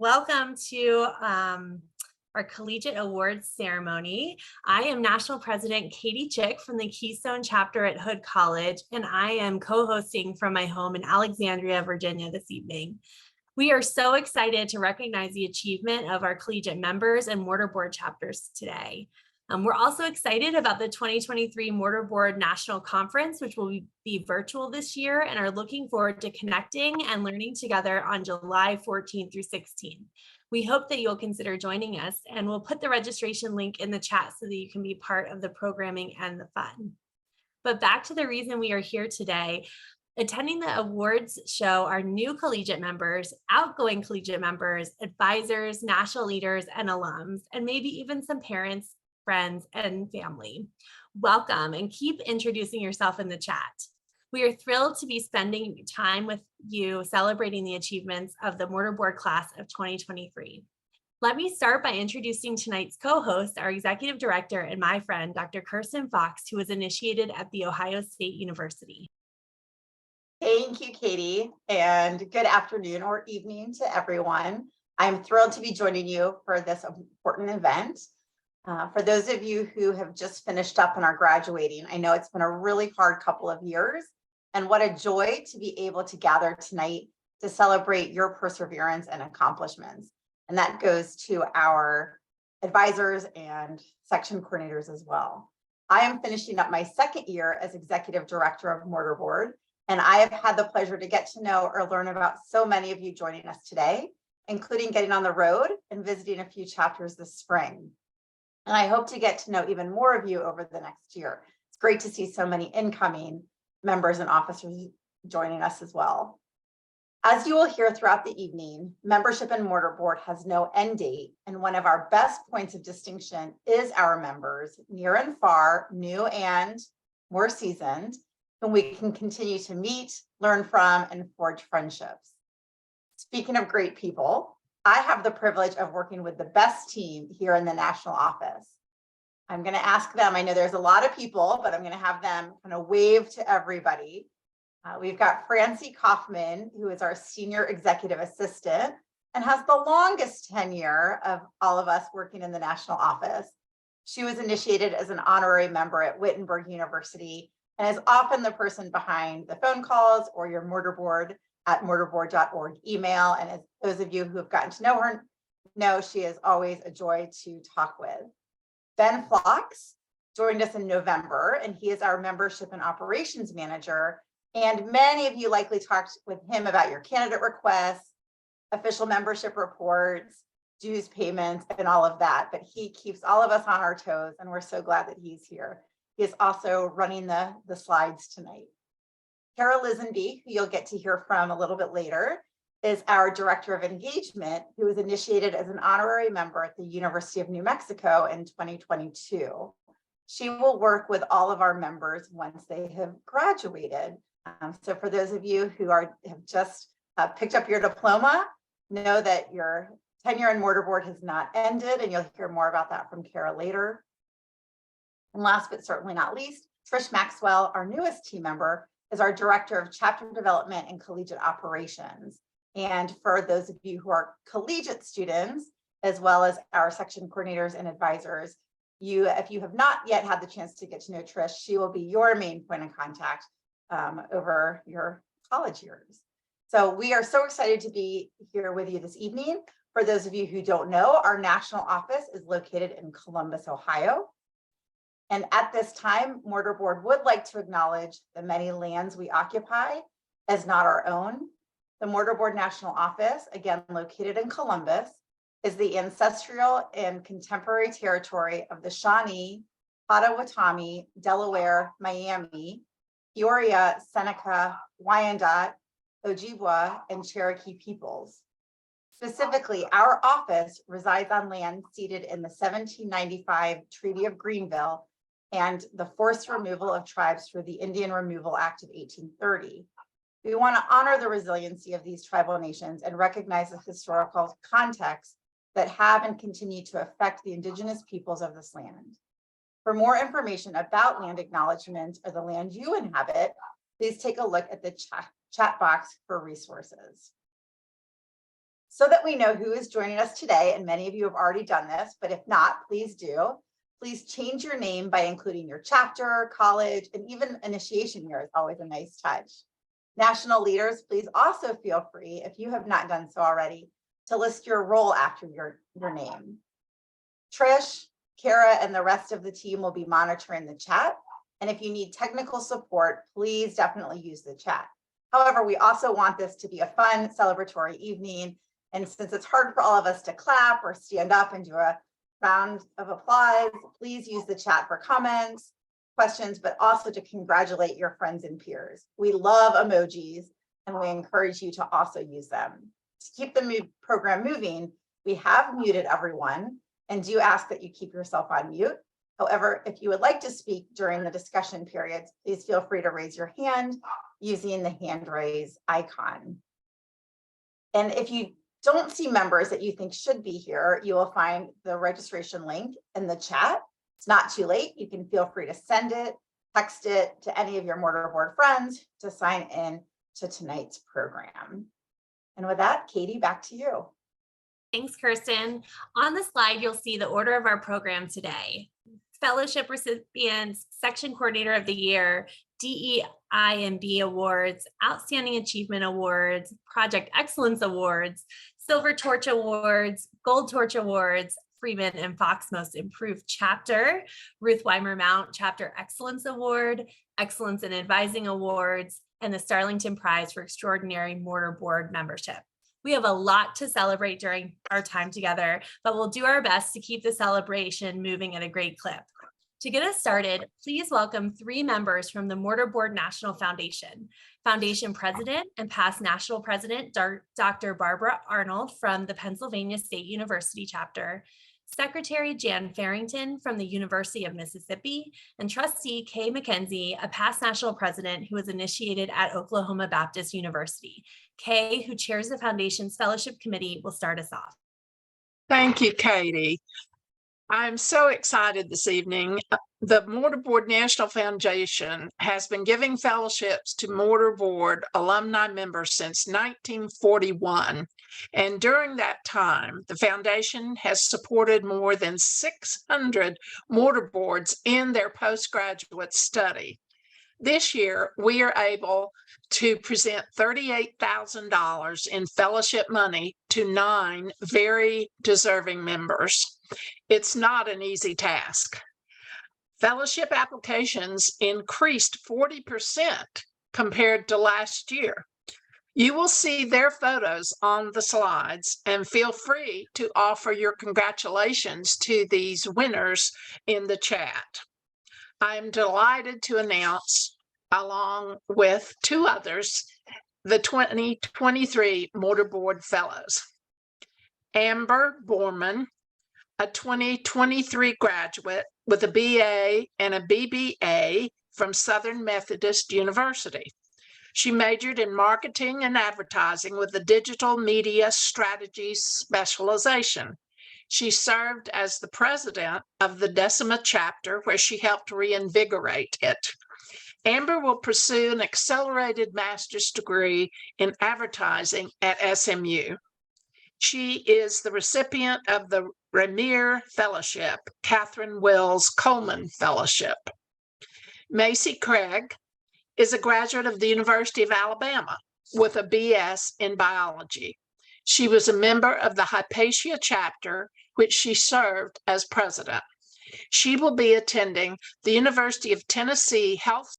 Welcome to our Collegiate Awards ceremony. I am National President Katie Chick from the Keystone chapter at Hood College, and I am co-hosting from my home in Alexandria, Virginia this evening. We are so excited to recognize the achievement of our collegiate members and Mortar Board chapters today. We're also excited about the 2023 Mortar Board National Conference, which will be virtual this year, and are looking forward to connecting and learning together on July 14th through 16th. We hope that you'll consider joining us, and we'll put the registration link in the chat so that you can be part of the programming and the fun. But back to the reason we are here today. Attending the awards show are new collegiate members, outgoing collegiate members, advisors, national leaders, and alums, and maybe even some parents, friends, and family. Welcome, and keep introducing yourself in the chat. We are thrilled to be spending time with you celebrating the achievements of the Mortar Board class of 2023. Let me start by introducing tonight's co-host, our executive director and my friend, Dr. Kirsten Fox, who was initiated at The Ohio State University. Thank you, Katie, and good afternoon or evening to everyone. I'm thrilled to be joining you for this important event. For those of you who have just finished up and are graduating, I know it's been a really hard couple of years, and what a joy to be able to gather tonight to celebrate your perseverance and accomplishments. And that goes to our advisors and section coordinators as well. I am finishing up my second year as executive director of Mortar Board, and I have had the pleasure to get to know or learn about so many of you joining us today, including getting on the road and visiting a few chapters this spring. And I hope to get to know even more of you over the next year. It's great to see so many incoming members and officers joining us as well. As you will hear throughout the evening, membership in Mortar Board has no end date, and one of our best points of distinction is our members, near and far, new and more seasoned, whom we can continue to meet, learn from, and forge friendships. Speaking of great people, I have the privilege of working with the best team here in the national office. I'm going to ask them, I know there's a lot of people, but I'm going to have them kind of wave to everybody. We've got Francie Kaufman, who is our senior executive assistant and has the longest tenure of all of us working in the national office. She was initiated as an honorary member at Wittenberg University and is often the person behind the phone calls or your Mortar Board at mortarboard.org email. And as those of you who have gotten to know her know, she is always a joy to talk with. Ben Phlox joined us in November, and he is our membership and operations manager. And many of you likely talked with him about your candidate requests, official membership reports, dues payments, and all of that. But he keeps all of us on our toes, and we're so glad that he's here. He is also running the slides tonight. Kara Lisenby, who you'll get to hear from a little bit later, is our Director of Engagement, who was initiated as an honorary member at the University of New Mexico in 2022. She will work with all of our members once they have graduated. So for those of you who have just picked up your diploma, know that your tenure in Mortar Board has not ended, and you'll hear more about that from Kara later. And last but certainly not least, Trish Maxwell, our newest team member, is our Director of Chapter Development and Collegiate Operations. And for those of you who are collegiate students, as well as our section coordinators and advisors, if you have not yet had the chance to get to know Trish, she will be your main point of contact over your college years. So we are so excited to be here with you this evening. For those of you who don't know, our national office is located in Columbus, Ohio. And at this time, Mortar Board would like to acknowledge the many lands we occupy as not our own. The Mortar Board National Office, again located in Columbus, is the ancestral and contemporary territory of the Shawnee, Potawatomi, Delaware, Miami, Peoria, Seneca, Wyandot, Ojibwa, and Cherokee peoples. Specifically, our office resides on land ceded in the 1795 Treaty of Greenville and the forced removal of tribes through the Indian Removal Act of 1830. We want to honor the resiliency of these tribal nations and recognize the historical context that have and continue to affect the indigenous peoples of this land. For more information about land acknowledgement or the land you inhabit, please take a look at the chat box for resources. So that we know who is joining us today, and many of you have already done this, but if not, please do. Please change your name by including your chapter, college, and even initiation year is always a nice touch. National leaders, please also feel free, if you have not done so already, to list your role after your name. Trish, Kara, and the rest of the team will be monitoring the chat. And if you need technical support, please definitely use the chat. However, we also want this to be a fun celebratory evening. And since it's hard for all of us to clap or stand up and do a round of applause, please use the chat for comments, questions, but also to congratulate your friends and peers. We love emojis and we encourage you to also use them. To keep the program moving, we have muted everyone and do ask that you keep yourself on mute. However, if you would like to speak during the discussion periods, please feel free to raise your hand using the hand raise icon. And if you don't see members that you think should be here, you will find the registration link in the chat. It's not too late. You can feel free to send it, text it to any of your mortarboard friends to sign in to tonight's program. And with that, Katie, back to you. Thanks, Kirsten. On the slide, you'll see the order of our program today. Fellowship recipients, Section Coordinator of the Year, DEI&B Awards, Outstanding Achievement Awards, Project Excellence Awards, Silver Torch Awards, Gold Torch Awards, Freeman and Fox Most Improved Chapter, Ruth Weimer Mount Chapter Excellence Award, Excellence in Advising Awards, and the Starlington Prize for Extraordinary Mortarboard Membership. We have a lot to celebrate during our time together, but we'll do our best to keep the celebration moving at a great clip. To get us started, please welcome 3 members from the Mortarboard National Foundation. Foundation President and past National President, Dr. Barbara Arnold from the Pennsylvania State University Chapter, Secretary Jan Farrington from the University of Mississippi, and Trustee Kay McKenzie, a past national president who was initiated at Oklahoma Baptist University. Kay, who chairs the Foundation's Fellowship Committee, will start us off. Thank you, Katie. I'm so excited this evening. The Mortarboard National Foundation has been giving fellowships to Mortarboard alumni members since 1941. And during that time, the foundation has supported more than 600 mortarboards in their postgraduate study. This year, we are able to present $38,000 in fellowship money to 9 very deserving members. It's not an easy task. Fellowship applications increased 40% compared to last year. You will see their photos on the slides and feel free to offer your congratulations to these winners in the chat. I am delighted to announce, along with 2 others, the 2023 Mortarboard Fellows. Amber Borman, a 2023 graduate with a BA and a BBA from Southern Methodist University. She majored in marketing and advertising with a digital media strategies specialization. She served as the president of the Decima chapter, where she helped reinvigorate it. Amber will pursue an accelerated master's degree in advertising at SMU. She is the recipient of the Rainier Fellowship, Catherine Wells Coleman Fellowship. Macy Craig is a graduate of the University of Alabama with a BS in biology. She was a member of the Hypatia chapter, which she served as president. She will be attending the University of Tennessee Health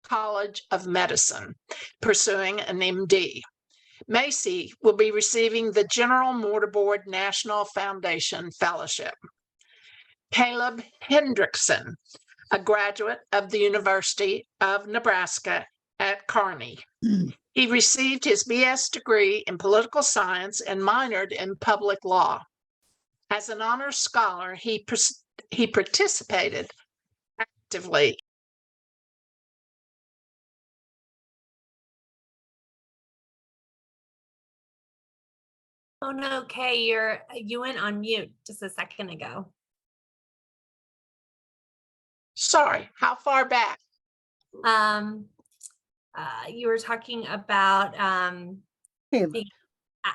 College of Medicine, pursuing an MD. Macy will be receiving the General Mortarboard National Foundation Fellowship. Caleb Hendrickson, a graduate of the University of Nebraska at Kearney. He received his BS degree in political science and minored in public law. As an honors scholar, he participated actively. Oh no, Kay, you went on mute just a second ago. Sorry, how far back? You were talking about the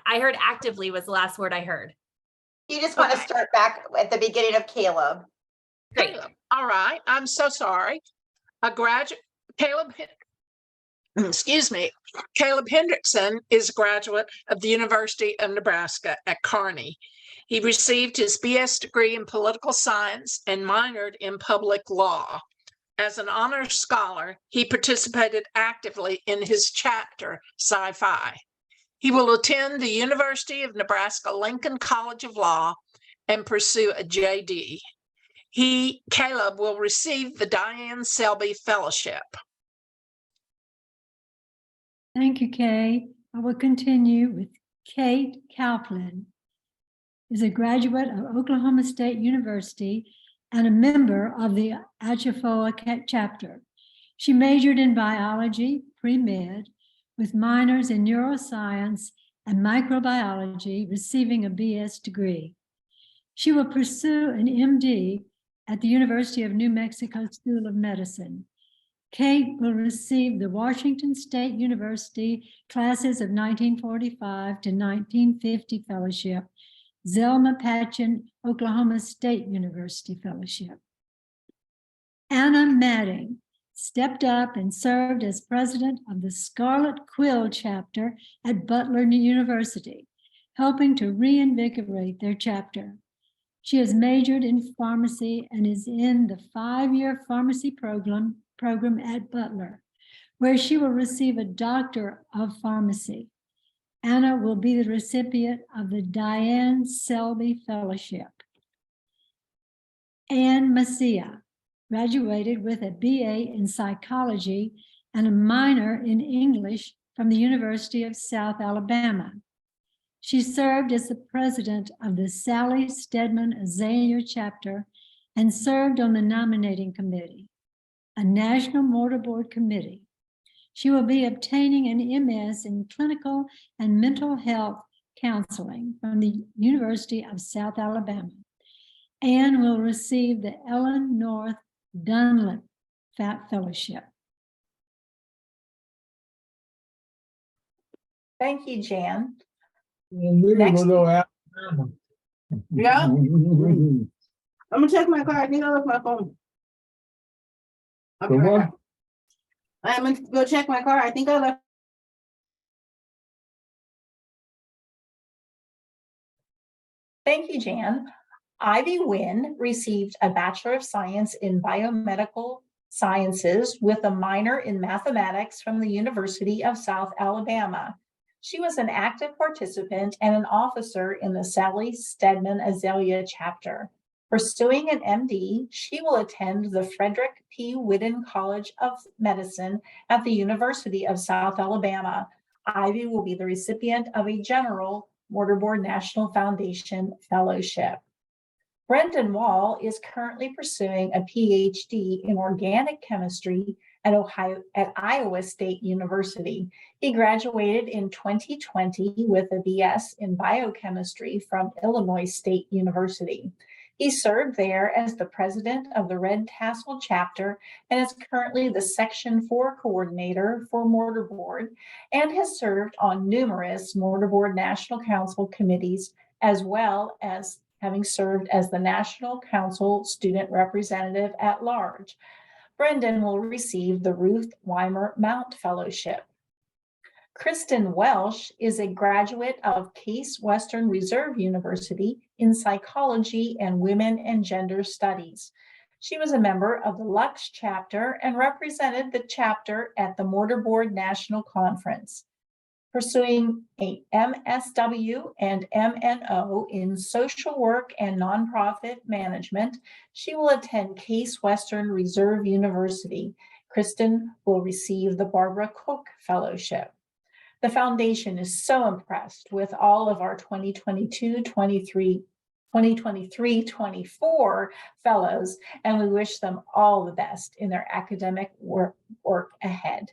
I heard actively was the last word I heard. You just want to Okay. start back at the beginning of Caleb. Great. Caleb. All right. I'm so sorry. A graduate, excuse me, Caleb Hendrickson is a graduate of the University of Nebraska at Kearney. He received his BS degree in political science and minored in public law. As an honors scholar, he participated actively in his chapter, Sci-Fi. He will attend the University of Nebraska Lincoln College of Law and pursue a JD. Caleb, will receive the Diane Selby Fellowship. Thank you, Kay. I will continue with Kate Kaplan. Is a graduate of Oklahoma State University and a member of the Atchafalaya chapter. She majored in biology, pre-med, with minors in neuroscience and microbiology, receiving a BS degree. She will pursue an MD at the University of New Mexico School of Medicine. Kate will receive the Washington State University classes of 1945 to 1950 fellowship, Zelma Patchen, Oklahoma State University Fellowship. Anna Madding stepped up and served as president of the Scarlet Quill chapter at Butler University, helping to reinvigorate their chapter. She has majored in pharmacy and is in the 5-year pharmacy program at Butler, where she will receive a Doctor of Pharmacy. Anna will be the recipient of the Diane Selby Fellowship. Anne Macia graduated with a BA in psychology and a minor in English from the University of South Alabama. She served as the president of the Sally Stedman Azalea chapter and served on the nominating committee, a national mortar board committee. She will be obtaining an MS in clinical and mental health counseling from the University of South Alabama. Anne will receive the Ellen North Dunlap Fellowship. Thank you, Jan. Next. Yeah. I'm gonna check my car. I think I left my phone. I'll be right back. I'm gonna go check my car. I think I left. Thank you, Jan. Ivy Nguyen received a Bachelor of Science in Biomedical Sciences with a minor in mathematics from the University of South Alabama. She was an active participant and an officer in the Sally Stedman Azalea chapter. Pursuing an MD, she will attend the Frederick P. Whitten College of Medicine at the University of South Alabama. Ivy will be the recipient of a General Mortarboard National Foundation Fellowship. Brendan Wall is currently pursuing a PhD in organic chemistry at Iowa State University. He graduated in 2020 with a BS in biochemistry from Illinois State University. He served there as the president of the Red Tassel chapter and is currently the Section 4 coordinator for Mortarboard and has served on numerous Mortarboard National Council committees, as well as having served as the National Council Student Representative at Large. Brendan will receive the Ruth Weimer Mount Fellowship. Kristen Welsh is a graduate of Case Western Reserve University in Psychology and Women and Gender Studies. She was a member of the Lux chapter and represented the chapter at the Mortarboard National Conference. Pursuing a MSW and MNO in social work and nonprofit management, she will attend Case Western Reserve University. Kristen will receive the Barbara Cook Fellowship. The foundation is so impressed with all of our 2023-24 fellows, and we wish them all the best in their academic work ahead.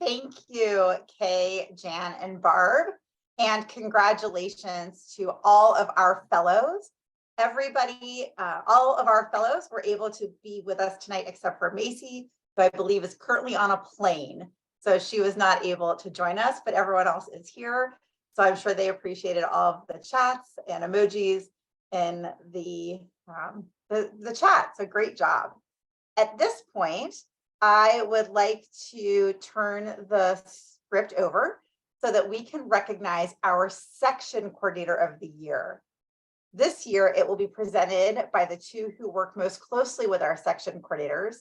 Thank you, Kay, Jan, and Barb. And congratulations to all of our fellows. Everybody, all of our fellows were able to be with us tonight except for Macy, who I believe is currently on a plane. So she was not able to join us, but everyone else is here. So I'm sure they appreciated all of the chats and emojis in the chat. So great job. At this point, I would like to turn the script over so that we can recognize our section coordinator of the year. This year, it will be presented by the two who work most closely with our section coordinators,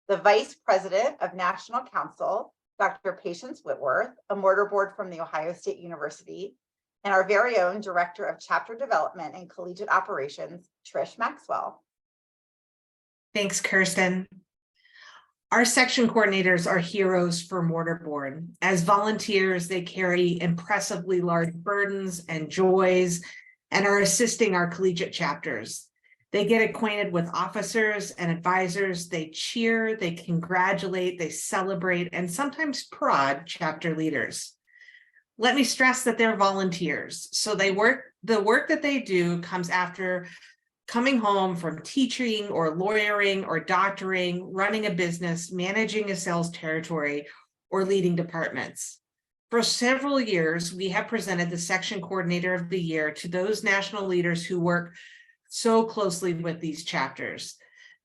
the Vice President of National Council, Dr. Patience Whitworth, a mortar board from the Ohio State University, and our very own Director of Chapter Development and Collegiate Operations, Trish Maxwell. Thanks, Kirsten. Our section coordinators are heroes for Mortar Board. As volunteers, they carry impressively large burdens and joys and are assisting our collegiate chapters. They get acquainted with officers and advisors. They cheer, they congratulate, they celebrate, and sometimes prod chapter leaders. Let me stress that they're volunteers. So the work that they do comes after coming home from teaching or lawyering or doctoring, running a business, managing a sales territory, or leading departments. For several years, we have presented the Section Coordinator of the Year to those national leaders who work so closely with these chapters.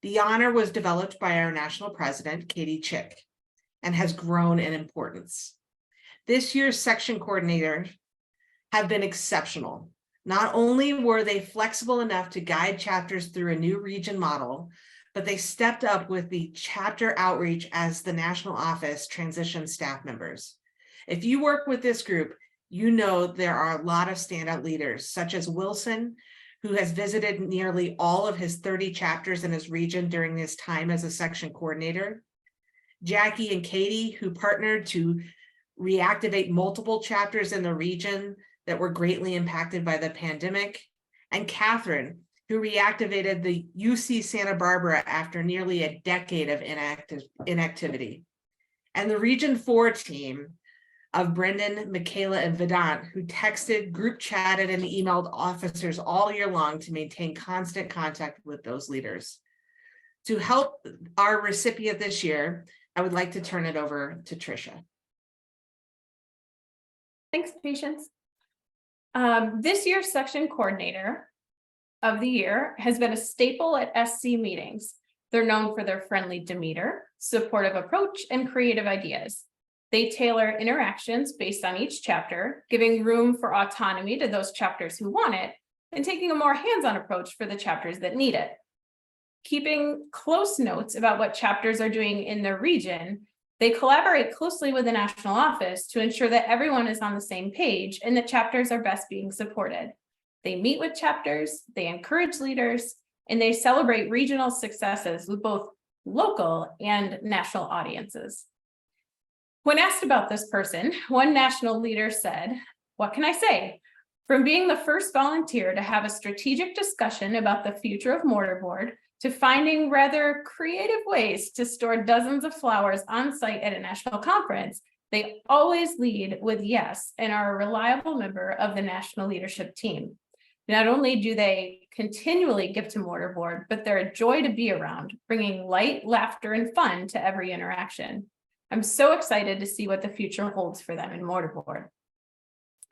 The honor was developed by our national president, Katie Chick, and has grown in importance. This year's section coordinators have been exceptional. Not only were they flexible enough to guide chapters through a new region model, but they stepped up with the chapter outreach as the national office transitioned staff members. If you work with this group, you know there are a lot of standout leaders, such as Wilson, who has visited nearly all of his 30 chapters in his region during his time as a section coordinator. Jackie and Katie, who partnered to reactivate multiple chapters in the region that were greatly impacted by the pandemic. And Catherine, who reactivated the UC Santa Barbara after nearly a decade of inactivity. And the Region 4 team of Brendan, Michaela, and Vedant, who texted, group chatted, and emailed officers all year long to maintain constant contact with those leaders. To help our recipient this year, I would like to turn it over to Tricia. Thanks, Patience. This year's section coordinator of the year has been a staple at SC meetings. They're known for their friendly demeanor, supportive approach, and creative ideas. They tailor interactions based on each chapter, giving room for autonomy to those chapters who want it, and taking a more hands-on approach for the chapters that need it. Keeping close notes about what chapters are doing in their region, they collaborate closely with the national office to ensure that everyone is on the same page and that chapters are best being supported. They meet with chapters, they encourage leaders, and they celebrate regional successes with both local and national audiences. When asked about this person, one national leader said, "What can I say? From being the first volunteer to have a strategic discussion about the future of Mortarboard, to finding rather creative ways to store dozens of flowers on site at a national conference, they always lead with yes and are a reliable member of the national leadership team. Not only do they continually give to Mortarboard, but they're a joy to be around, bringing light, laughter, and fun to every interaction. I'm so excited to see what the future holds for them in Mortarboard."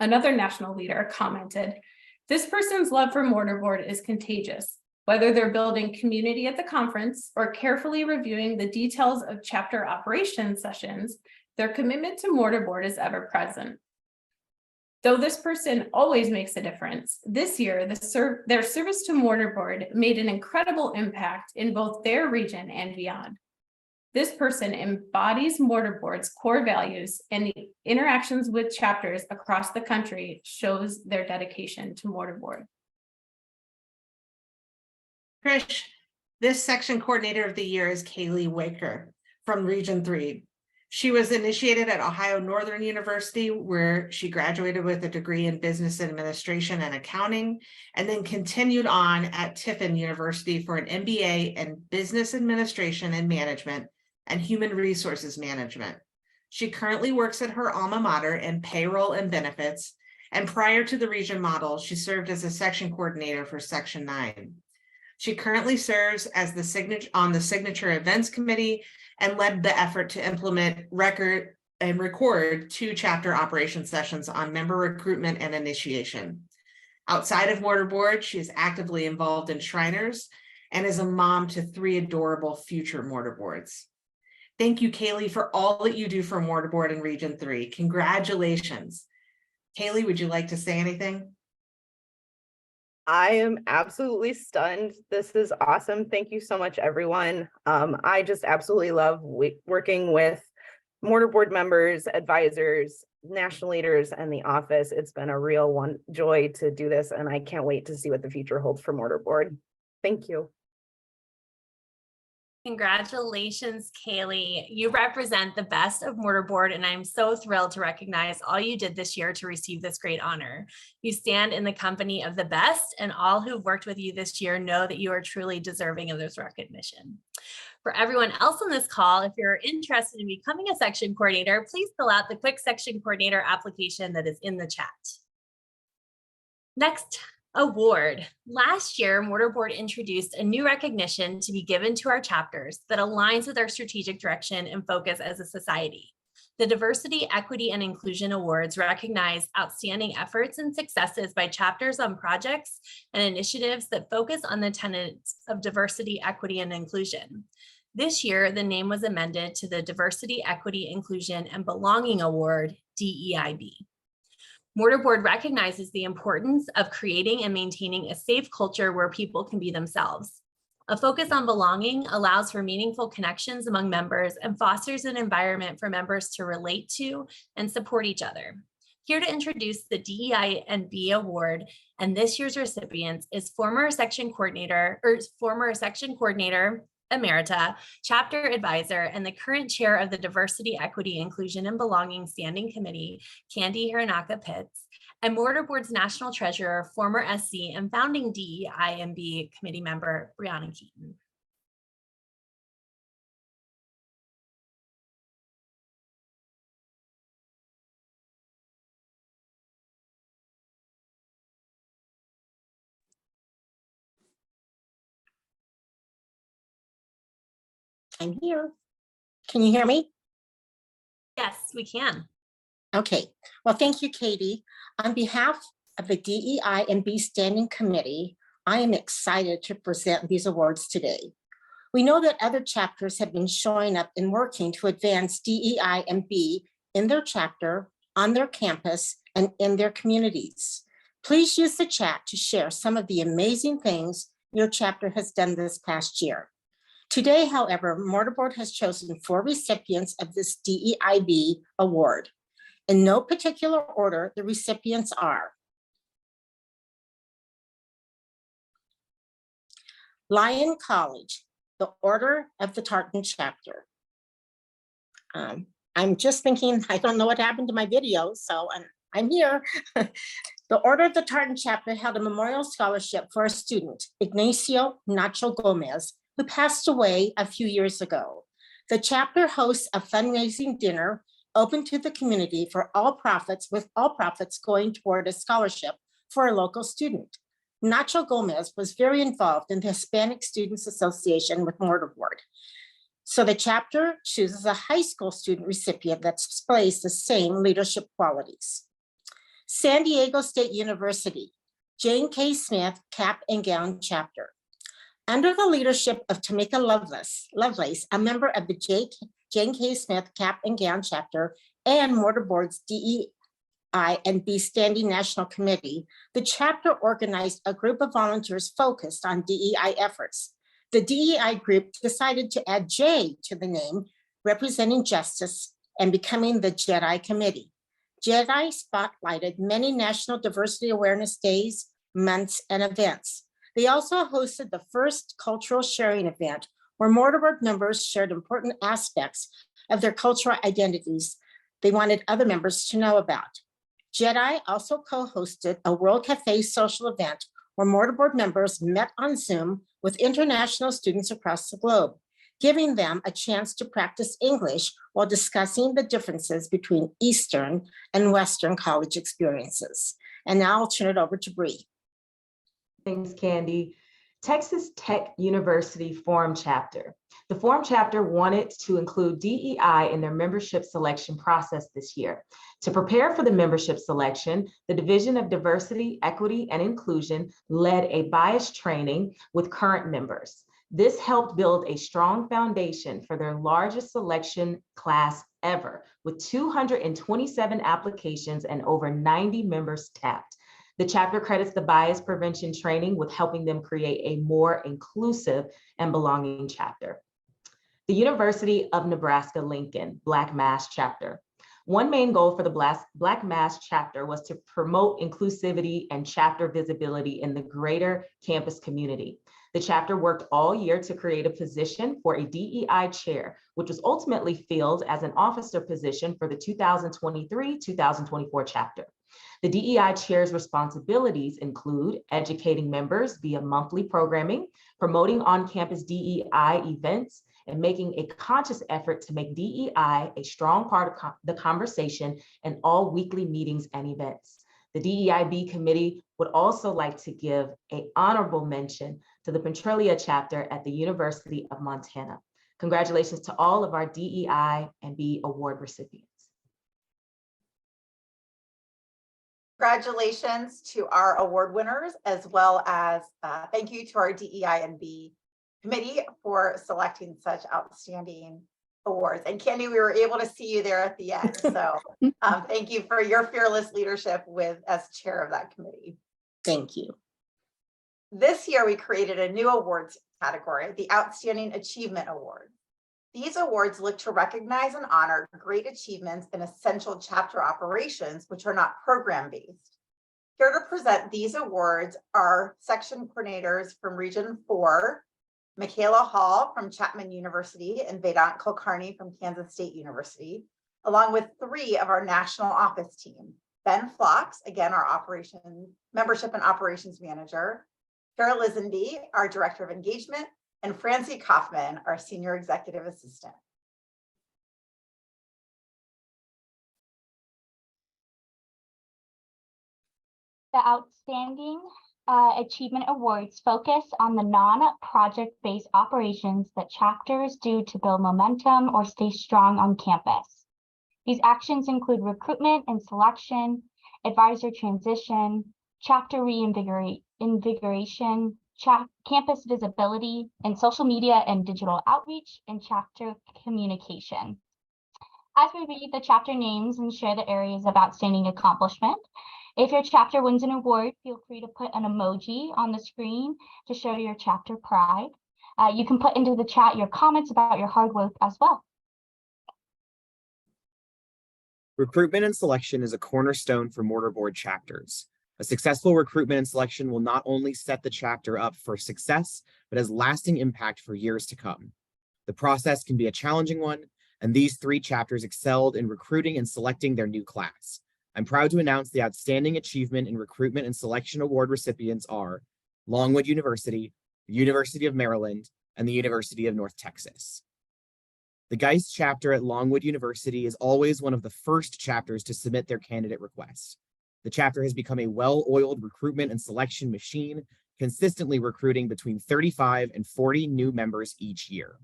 Another national leader commented, "This person's love for Mortarboard is contagious. Whether they're building community at the conference or carefully reviewing the details of chapter operations sessions, their commitment to Mortarboard is ever present." Though this person always makes a difference, this year their service to Mortarboard made an incredible impact in both their region and beyond. This person embodies Mortarboard's core values, and the interactions with chapters across the country shows their dedication to Mortarboard. Trish, this section coordinator of the year is Kaylee Waker from Region 3. She was initiated at Ohio Northern University, where she graduated with a degree in business administration and accounting, and then continued on at Tiffin University for an MBA in business administration and management and human resources management. She currently works at her alma mater in payroll and benefits, and prior to the region model, she served as a section coordinator for Section 9. She currently serves as the Signature Events Committee and led the effort to implement, record, and record 2 chapter operation sessions on member recruitment and initiation. Outside of Mortar Board, she is actively involved in Shriners and is a mom to 3 adorable future Mortar Boards. Thank you, Kaylee, for all that you do for Mortar Board in Region 3. Congratulations. Kaylee, would you like to say anything? I am absolutely stunned. This is awesome. Thank you so much, everyone. I just absolutely love working with Mortar Board members, advisors, national leaders, and the office. It's been a real joy to do this, and I can't wait to see what the future holds for Mortar Board. Thank you. Congratulations, Kaylee. You represent the best of Mortar Board, and I'm so thrilled to recognize all you did this year to receive this great honor. You stand in the company of the best, and all who've worked with you this year know that you are truly deserving of this recognition. For everyone else on this call, if you're interested in becoming a section coordinator, please fill out the quick section coordinator application that is in the chat. Next, award. Last year, Mortar Board introduced a new recognition to be given to our chapters that aligns with our strategic direction and focus as a society. The Diversity, Equity, and Inclusion Awards recognize outstanding efforts and successes by chapters on projects and initiatives that focus on the tenets of diversity, equity, and inclusion. This year, the name was amended to the Diversity, Equity, Inclusion, and Belonging Award, DEIB. Mortar Board recognizes the importance of creating and maintaining a safe culture where people can be themselves. A focus on belonging allows for meaningful connections among members and fosters an environment for members to relate to and support each other. Here to introduce the DEIB Award and this year's recipients is former section coordinator Emerita, chapter advisor, and the current chair of the Diversity, Equity, Inclusion, and Belonging Standing Committee, Candy Hiranaka-Pitts, and Mortar Board's national treasurer, former SC, and founding DEIB committee member, Brianna Keaton. I'm here. Can you hear me? Yes, we can. Okay. Well, thank you, Katie. On behalf of the DEIB Standing Committee, I am excited to present these awards today. We know that other chapters have been showing up and working to advance DEIB in their chapter, on their campus, and in their communities. Please use the chat to share some of the amazing things your chapter has done this past year. Today, however, Mortar Board has chosen 4 recipients of this DEIB award. In no particular order, the recipients are Lyon College, the Order of the Tartan Chapter. I'm just thinking, I don't know what happened to my video, so I'm here. The Order of the Tartan Chapter held a memorial scholarship for a student, Ignacio Nacho Gomez, who passed away a few years ago. The chapter hosts a fundraising dinner open to the community for all profits, with all profits going toward a scholarship for a local student. Nacho Gomez was very involved in the Hispanic Students Association with Mortar Board. So the chapter chooses a high school student recipient that displays the same leadership qualities. San Diego State University, Jane K. Smith Cap and Gown Chapter. Under the leadership of Tamika Lovelace, a member of the Jane K. Smith Cap and Gown Chapter and Mortar Board's DEIB Standing National Committee, the chapter organized a group of volunteers focused on DEI efforts. The DEI group decided to add J to the name, representing justice and becoming the JEDI Committee. JEDI spotlighted many national diversity awareness days, months, and events. They also hosted the first cultural sharing event where Mortar Board members shared important aspects of their cultural identities they wanted other members to know about. JEDI also co-hosted a World Cafe social event where Mortar Board members met on Zoom with international students across the globe, giving them a chance to practice English while discussing the differences between Eastern and Western college experiences. And now I'll turn it over to Bree. Thanks, Candy. Texas Tech University Forum Chapter. The Forum Chapter wanted to include DEI in their membership selection process this year. To prepare for the membership selection, the Division of Diversity, Equity, and Inclusion led a bias training with current members. This helped build a strong foundation for their largest selection class ever, with 227 applications and over 90 members tapped. The chapter credits the bias prevention training with helping them create a more inclusive and belonging chapter. The University of Nebraska-Lincoln Black Mass Chapter. One main goal for the Black Mass Chapter was to promote inclusivity and chapter visibility in the greater campus community. The chapter worked all year to create a position for a DEI chair, which was ultimately filled as an officer position for the 2023-2024 chapter. The DEI chair's responsibilities include educating members via monthly programming, promoting on-campus DEI events, and making a conscious effort to make DEI a strong part of the conversation in all weekly meetings and events. The DEIB committee would also like to give an honorable mention to the Petralia chapter at the University of Montana. Congratulations to all of our DEI and B award recipients. Congratulations to our award winners, as well as thank you to our DEI and B committee for selecting such outstanding awards. And Candy, we were able to see you there at the end. So thank you for your fearless leadership as chair of that committee. Thank you. This year, we created a new awards category, the Outstanding Achievement Award. These awards look to recognize and honor great achievements in essential chapter operations, which are not program-based. Here to present these awards are section coordinators from Region 4, Michaela Hall from Chapman University and Vedant Kulkarni from Kansas State University, along with 3 of our national office team, Ben Flocks, again, our membership and operations manager, Carol Lisenby, our director of engagement, and Francie Kaufman, our senior executive assistant. The Outstanding Achievement Awards focus on the non-project-based operations that chapters do to build momentum or stay strong on campus. These actions include recruitment and selection, advisor transition, chapter reinvigoration, campus visibility, and social media and digital outreach, and chapter communication. As we read the chapter names and share the areas of outstanding accomplishment, if your chapter wins an award, feel free to put an emoji on the screen to show your chapter pride. You can put into the chat your comments about your hard work as well. Recruitment and selection is a cornerstone for Mortar Board chapters. A successful recruitment and selection will not only set the chapter up for success, but has lasting impact for years to come. The process can be a challenging one, and these 3 chapters excelled in recruiting and selecting their new class. I'm proud to announce the Outstanding Achievement in Recruitment and Selection Award recipients are Longwood University, the University of Maryland, and the University of North Texas. The Geist chapter at Longwood University is always one of the first chapters to submit their candidate requests. The chapter has become a well-oiled recruitment and selection machine, consistently recruiting between 35 and 40 new members each year.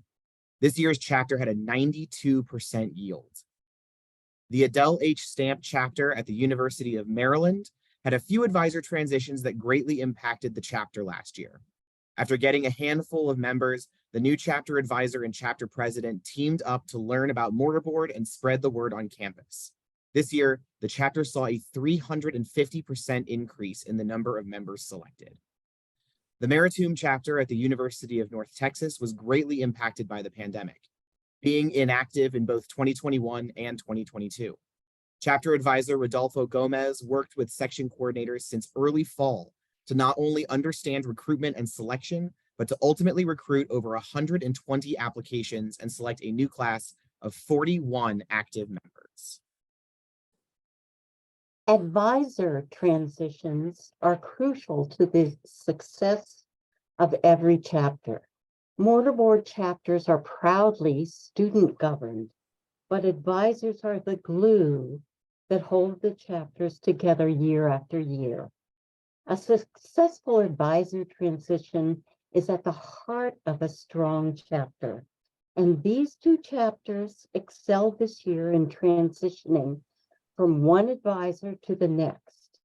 This year's chapter had a 92% yield. The Adele H. Stamp chapter at the University of Maryland had a few advisor transitions that greatly impacted the chapter last year. After getting a handful of members, the new chapter advisor and chapter president teamed up to learn about Mortar Board and spread the word on campus. This year, the chapter saw a 350% increase in the number of members selected. The Maritum chapter at the University of North Texas was greatly impacted by the pandemic, being inactive in both 2021 and 2022. Chapter advisor Rodolfo Gomez worked with section coordinators since early fall to not only understand recruitment and selection, but to ultimately recruit over 120 applications and select a new class of 41 active members. Advisor transitions are crucial to the success of every chapter. Mortar Board chapters are proudly student-governed, but advisors are the glue that hold the chapters together year after year. A successful advisor transition is at the heart of a strong chapter. And these two chapters excelled this year in transitioning from one advisor to the next.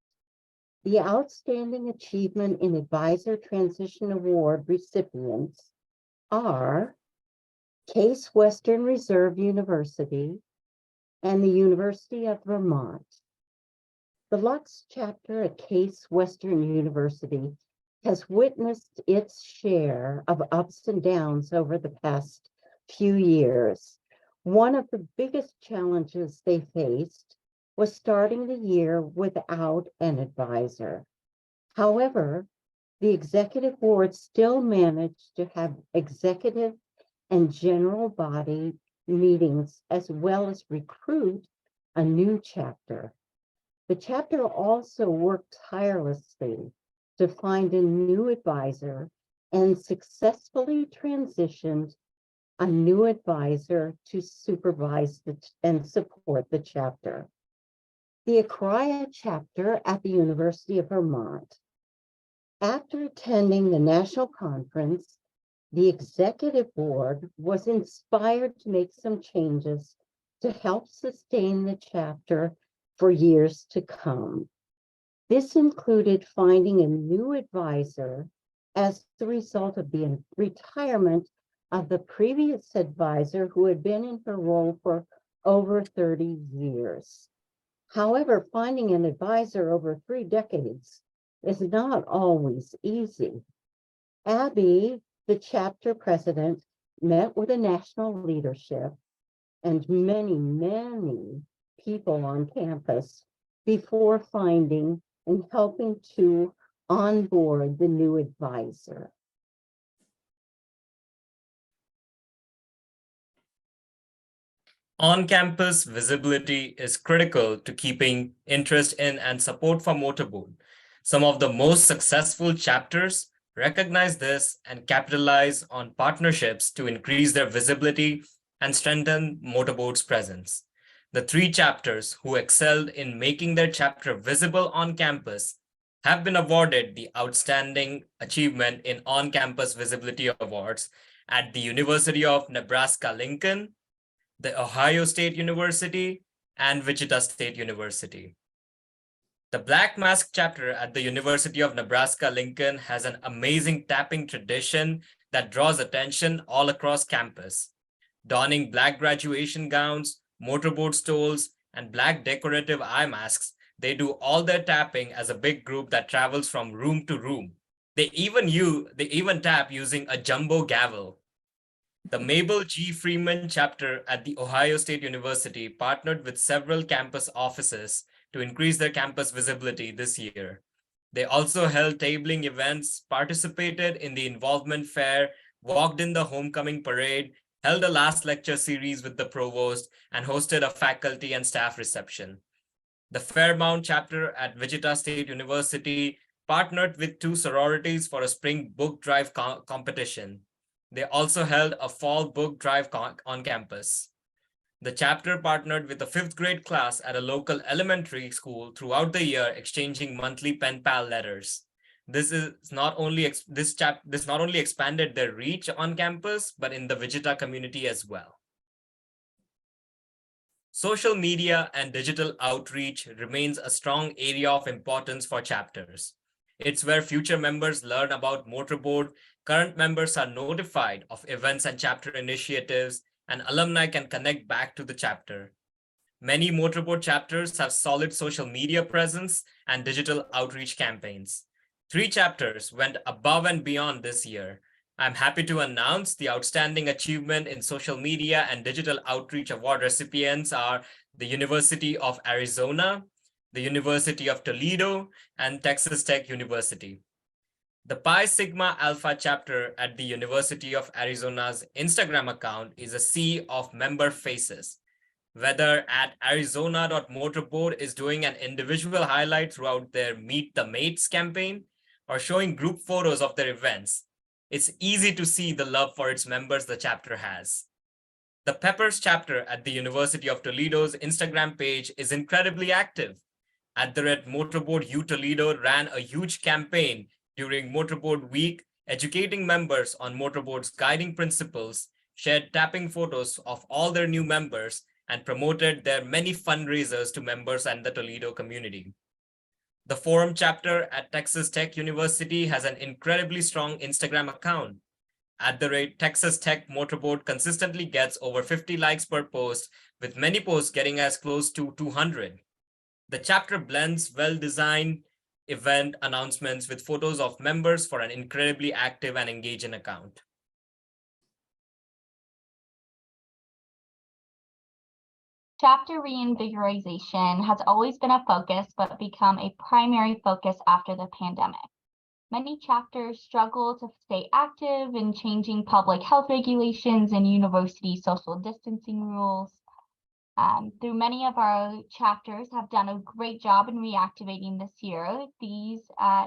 The Outstanding Achievement in Advisor Transition Award recipients are Case Western Reserve University and the University of Vermont. The Lux chapter at Case Western University has witnessed its share of ups and downs over the past few years. One of the biggest challenges they faced was starting the year without an advisor. However, the executive board still managed to have executive and general body meetings as well as recruit a new chapter. The chapter also worked tirelessly to find a new advisor and successfully transitioned a new advisor to supervise and support the chapter. The Acquia chapter at the University of Vermont. After attending the national conference, the executive board was inspired to make some changes to help sustain the chapter for years to come. This included finding a new advisor as the result of the retirement of the previous advisor who had been in her role for over 30 years. However, finding an advisor over 3 decades is not always easy. Abby, the chapter president, met with the national leadership and many people on campus before finding and helping to onboard the new advisor. On-campus visibility is critical to keeping interest in and support for Mortarboard. Some of the most successful chapters recognize this and capitalize on partnerships to increase their visibility and strengthen Mortarboard's presence. The 3 chapters who excelled in making their chapter visible on campus have been awarded the Outstanding Achievement in On-Campus Visibility Awards at the University of Nebraska-Lincoln, the Ohio State University, and Wichita State University. The Black Mask chapter at the University of Nebraska-Lincoln has an amazing tapping tradition that draws attention all across campus. Donning black graduation gowns, mortarboard stoles, and black decorative eye masks, they do all their tapping as a big group that travels from room to room. They even tap using a jumbo gavel. The Mabel G. Freeman chapter at the Ohio State University partnered with several campus offices to increase their campus visibility this year. They also held tabling events, participated in the involvement fair, walked in the homecoming parade, held a last lecture series with the provost, and hosted a faculty and staff reception. The Fairmount chapter at Wichita State University partnered with 2 sororities for a spring book drive competition. They also held a fall book drive on campus. The chapter partnered with a 5th grade class at a local elementary school throughout the year, exchanging monthly pen pal letters. This not only expanded their reach on campus, but in the Wichita community as well. Social media and digital outreach remains a strong area of importance for chapters. It's where future members learn about Mortarboard, current members are notified of events and chapter initiatives, and alumni can connect back to the chapter. Many Mortarboard chapters have solid social media presence and digital outreach campaigns. 3 chapters went above and beyond this year. I'm happy to announce the Outstanding Achievement in Social Media and Digital Outreach Award recipients are the University of Arizona, the University of Toledo, and Texas Tech University. The Pi Sigma Alpha chapter at the University of Arizona's Instagram account is a sea of member faces. Whether at Arizona.Mortarboard is doing an individual highlight throughout their Meet the Mates campaign or showing group photos of their events, it's easy to see the love for its members the chapter has. The Peppers chapter at the University of Toledo's Instagram page is incredibly active. @Mortarboard U Toledo ran a huge campaign during Mortarboard Week, educating members on Mortarboard's guiding principles, shared tapping photos of all their new members, and promoted their many fundraisers to members and the Toledo community. The Forum chapter at Texas Tech University has an incredibly strong Instagram account. @Texas Tech Mortarboard consistently gets over 50 likes per post, with many posts getting as close to 200. The chapter blends well-designed event announcements with photos of members for an incredibly active and engaging account. Chapter reinvigoration has always been a focus, but become a primary focus after the pandemic. Many chapters struggle to stay active in changing public health regulations and university social distancing rules. Through many of our chapters have done a great job in reactivating this year. These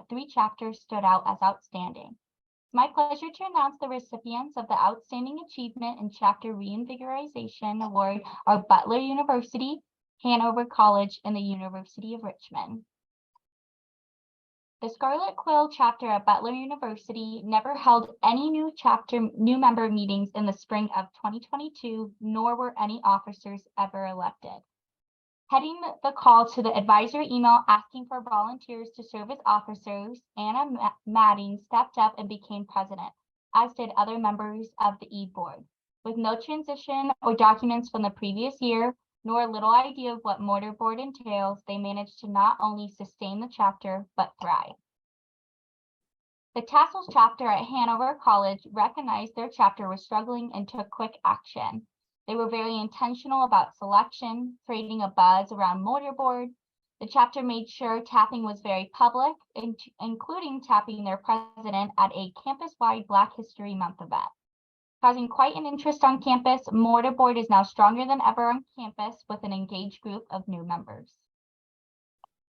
3 chapters stood out as outstanding. It's my pleasure to announce the recipients of the Outstanding Achievement in Chapter Reinvigoration Award are Butler University, Hanover College, and the University of Richmond. The Scarlet Quill chapter at Butler University never held any new member meetings in the spring of 2022, nor were any officers ever elected. Heading the call to the advisory email asking for volunteers to serve as officers, Anna Madding stepped up and became president, as did other members of the e-board. With no transition or documents from the previous year, nor little idea of what Mortarboard entails, they managed to not only sustain the chapter, but thrive. The Tassels chapter at Hanover College recognized their chapter was struggling and took quick action. They were very intentional about selection, creating a buzz around Mortarboard. The chapter made sure tapping was very public, including tapping their president at a campus-wide Black History Month event. Causing quite an interest on campus, Mortarboard is now stronger than ever on campus with an engaged group of new members.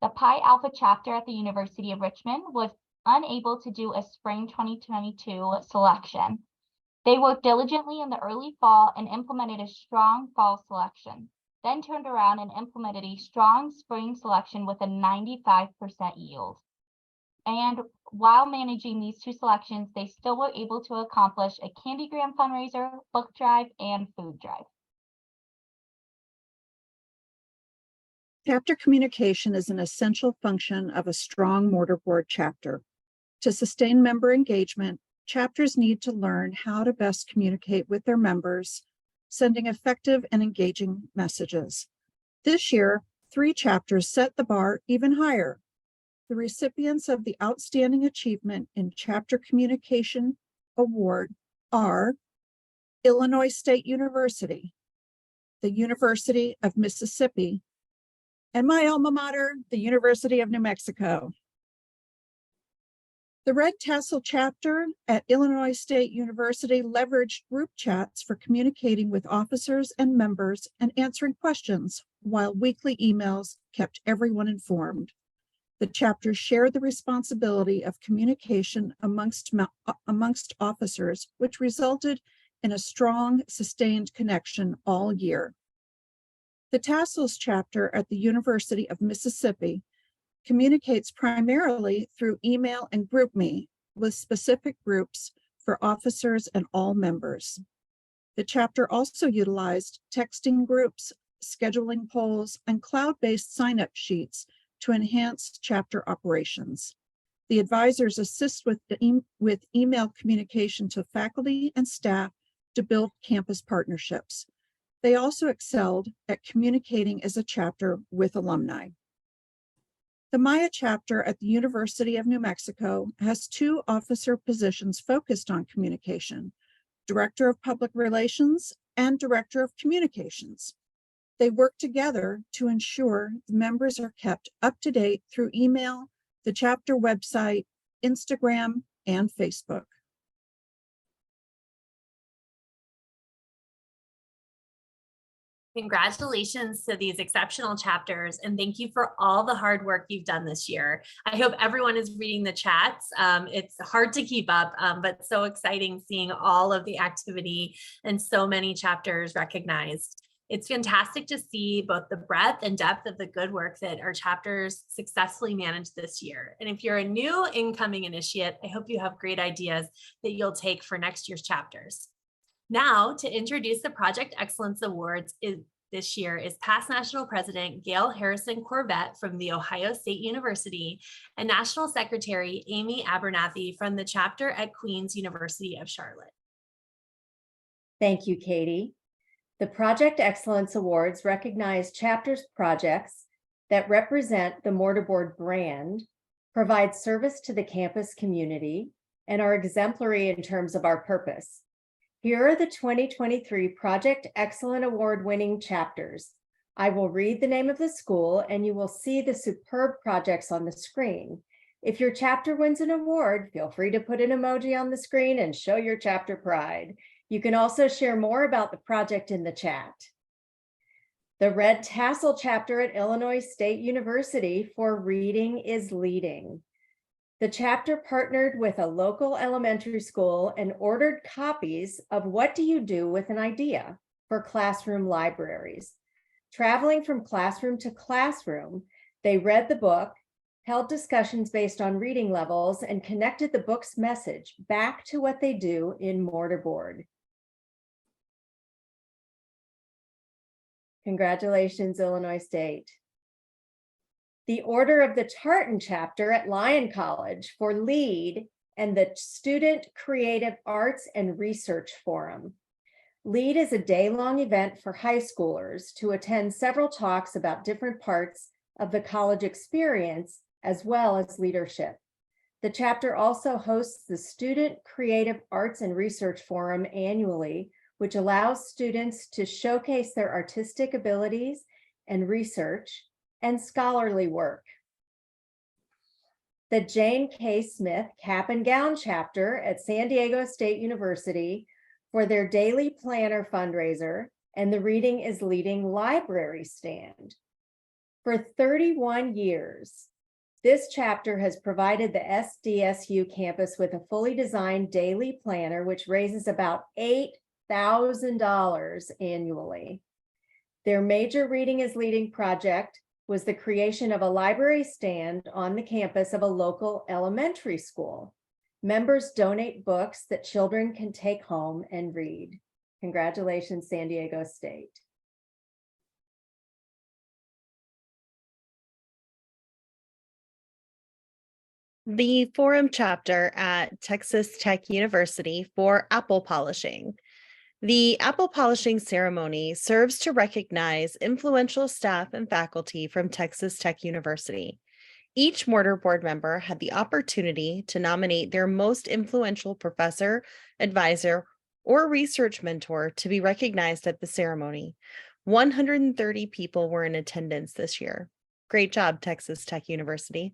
The Pi Alpha chapter at the University of Richmond was unable to do a spring 2022 selection. They worked diligently in the early fall and implemented a strong fall selection, then turned around and implemented a strong spring selection with a 95% yield. And while managing these 2 selections, they still were able to accomplish a Candygram fundraiser, book drive, and food drive. Chapter communication is an essential function of a strong Mortarboard chapter. To sustain member engagement, chapters need to learn how to best communicate with their members, sending effective and engaging messages. This year, 3 chapters set the bar even higher. The recipients of the Outstanding Achievement in Chapter Communication Award are Illinois State University, the University of Mississippi, and my alma mater, the University of New Mexico. The Red Tassel chapter at Illinois State University leveraged group chats for communicating with officers and members and answering questions, while weekly emails kept everyone informed. The chapter shared the responsibility of communication amongst officers, which resulted in a strong, sustained connection all year. The Tassels chapter at the University of Mississippi communicates primarily through email and GroupMe with specific groups for officers and all members. The chapter also utilized texting groups, scheduling polls, and cloud-based sign-up sheets to enhance chapter operations. The advisors assist with email communication to faculty and staff to build campus partnerships. They also excelled at communicating as a chapter with alumni. The Maya chapter at the University of New Mexico has 2 officer positions focused on communication, Director of Public Relations and Director of Communications. They work together to ensure the members are kept up to date through email, the chapter website, Instagram, and Facebook. Congratulations to these exceptional chapters, and thank you for all the hard work you've done this year. I hope everyone is reading the chats. It's hard to keep up, but so exciting seeing all of the activity and so many chapters recognized. It's fantastic to see both the breadth and depth of the good work that our chapters successfully managed this year. And if you're a new incoming initiate, I hope you have great ideas that you'll take for next year's chapters. Now, to introduce the Project Excellence Awards this year is past National President Gail Harrison Corvette from The Ohio State University and National Secretary Amy Abernathy from the chapter at Queen's University of Charlotte. Thank you, Katie. The Project Excellence Awards recognize chapters projects that represent the Mortarboard brand, provide service to the campus community, and are exemplary in terms of our purpose. Here are the 2023 Project Excellent Award-winning chapters. I will read the name of the school and you will see the superb projects on the screen. If your chapter wins an award, feel free to put an emoji on the screen and show your chapter pride. You can also share more about the project in the chat. The Red Tassel chapter at Illinois State University for Reading is Leading. The chapter partnered with a local elementary school and ordered copies of What Do You Do with an Idea for classroom libraries. Traveling from classroom to classroom, they read the book, held discussions based on reading levels, and connected the book's message back to what they do in Mortarboard. Congratulations, Illinois State. The Order of the Tartan chapter at Lyon College for LEAD and the Student Creative Arts and Research Forum. LEAD is a day-long event for high schoolers to attend several talks about different parts of the college experience as well as leadership. The chapter also hosts the Student Creative Arts and Research Forum annually, which allows students to showcase their artistic abilities and research and scholarly work. The Jane K. Smith Cap and Gown chapter at San Diego State University for their daily planner fundraiser and the Reading is Leading library stand. For 31 years, this chapter has provided the SDSU campus with a fully designed daily planner, which raises about $8,000 annually. Their major Reading is Leading project was the creation of a library stand on the campus of a local elementary school. Members donate books that children can take home and read. Congratulations, San Diego State. The Forum chapter at Texas Tech University for apple polishing. The apple polishing ceremony serves to recognize influential staff and faculty from Texas Tech University. Each Mortar board member had the opportunity to nominate their most influential professor, advisor, or research mentor to be recognized at the ceremony. 130 people were in attendance this year. Great job, Texas Tech University.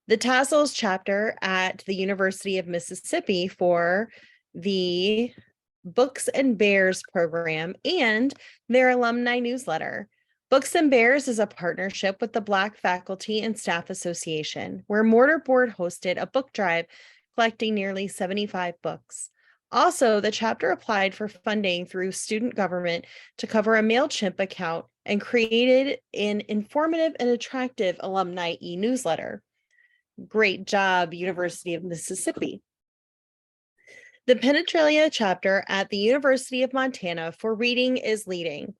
The Tassels chapter at the University of Mississippi for the Books and Bears program and their alumni newsletter. Books and Bears is a partnership with the Black Faculty and Staff Association, where Mortar Board hosted a book drive collecting nearly 75 books. Also, the chapter applied for funding through student government to cover a MailChimp account and created an informative and attractive alumni e-newsletter. Great job, University of Mississippi. The Penetralia chapter at the University of Montana for Reading is Leading.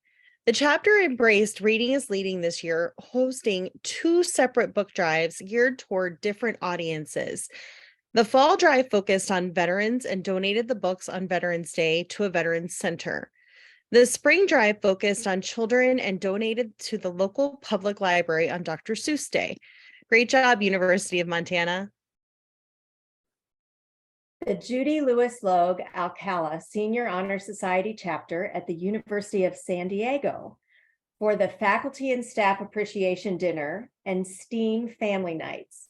The chapter embraced Reading is Leading this year, hosting 2 separate book drives geared toward different audiences. The fall drive focused on veterans and donated the books on Veterans Day to a veterans center. The spring drive focused on children and donated to the local public library on Dr. Seuss Day. Great job, University of Montana. The Judy Lewis Logue Alcala Senior Honor Society chapter at the University of San Diego for the Faculty and Staff Appreciation Dinner and STEAM Family Nights.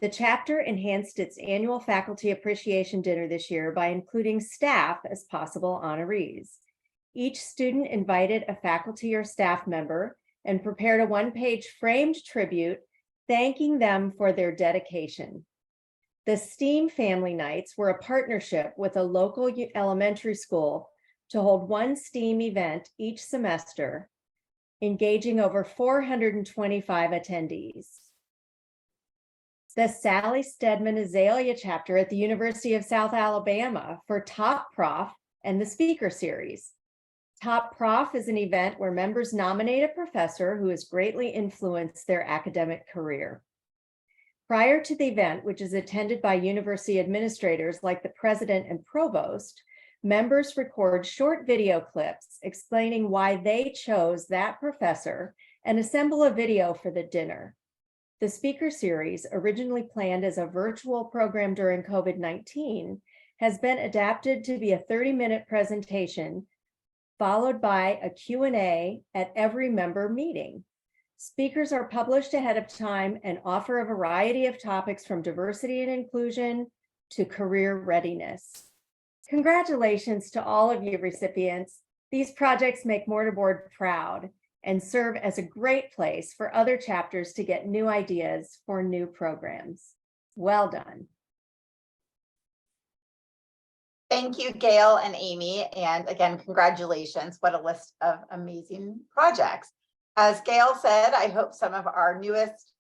The chapter enhanced its annual Faculty Appreciation Dinner this year by including staff as possible honorees. Each student invited a faculty or staff member and prepared a 1-page framed tribute thanking them for their dedication. The STEAM Family Nights were a partnership with a local elementary school to hold one STEAM event each semester, engaging over 425 attendees. The Sally Stedman Azalea chapter at the University of South Alabama for Top Prof and the Speaker Series. Top Prof is an event where members nominate a professor who has greatly influenced their academic career. Prior to the event, which is attended by university administrators like the president and provost, members record short video clips explaining why they chose that professor and assemble a video for the dinner. The Speaker Series, originally planned as a virtual program during COVID-19, has been adapted to be a 30-minute presentation followed by a Q&A at every member meeting. Speakers are published ahead of time and offer a variety of topics from diversity and inclusion to career readiness. Congratulations to all of you recipients. These projects make Mortar Board proud and serve as a great place for other chapters to get new ideas for new programs. Well done. Thank you, Gail and Amy. And again, congratulations. What a list of amazing projects. As Gail said, I hope some of our newest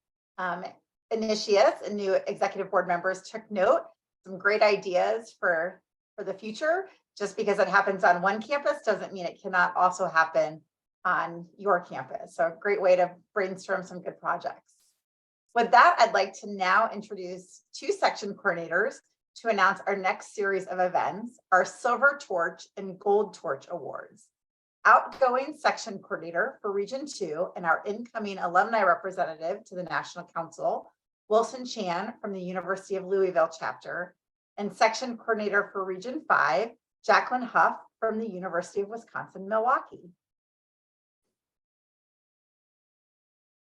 initiates and new executive board members took note. Some great ideas for the future. Just because it happens on one campus doesn't mean it cannot also happen on your campus. So a great way to brainstorm some good projects. With that, I'd like to now introduce two section coordinators to announce our next series of events, our Silver Torch and Gold Torch Awards. Outgoing section coordinator for Region 2 and our incoming alumni representative to the National Council, Wilson Chan from the University of Louisville chapter, and section coordinator for Region 5, Jacqueline Huff from the University of Wisconsin-Milwaukee.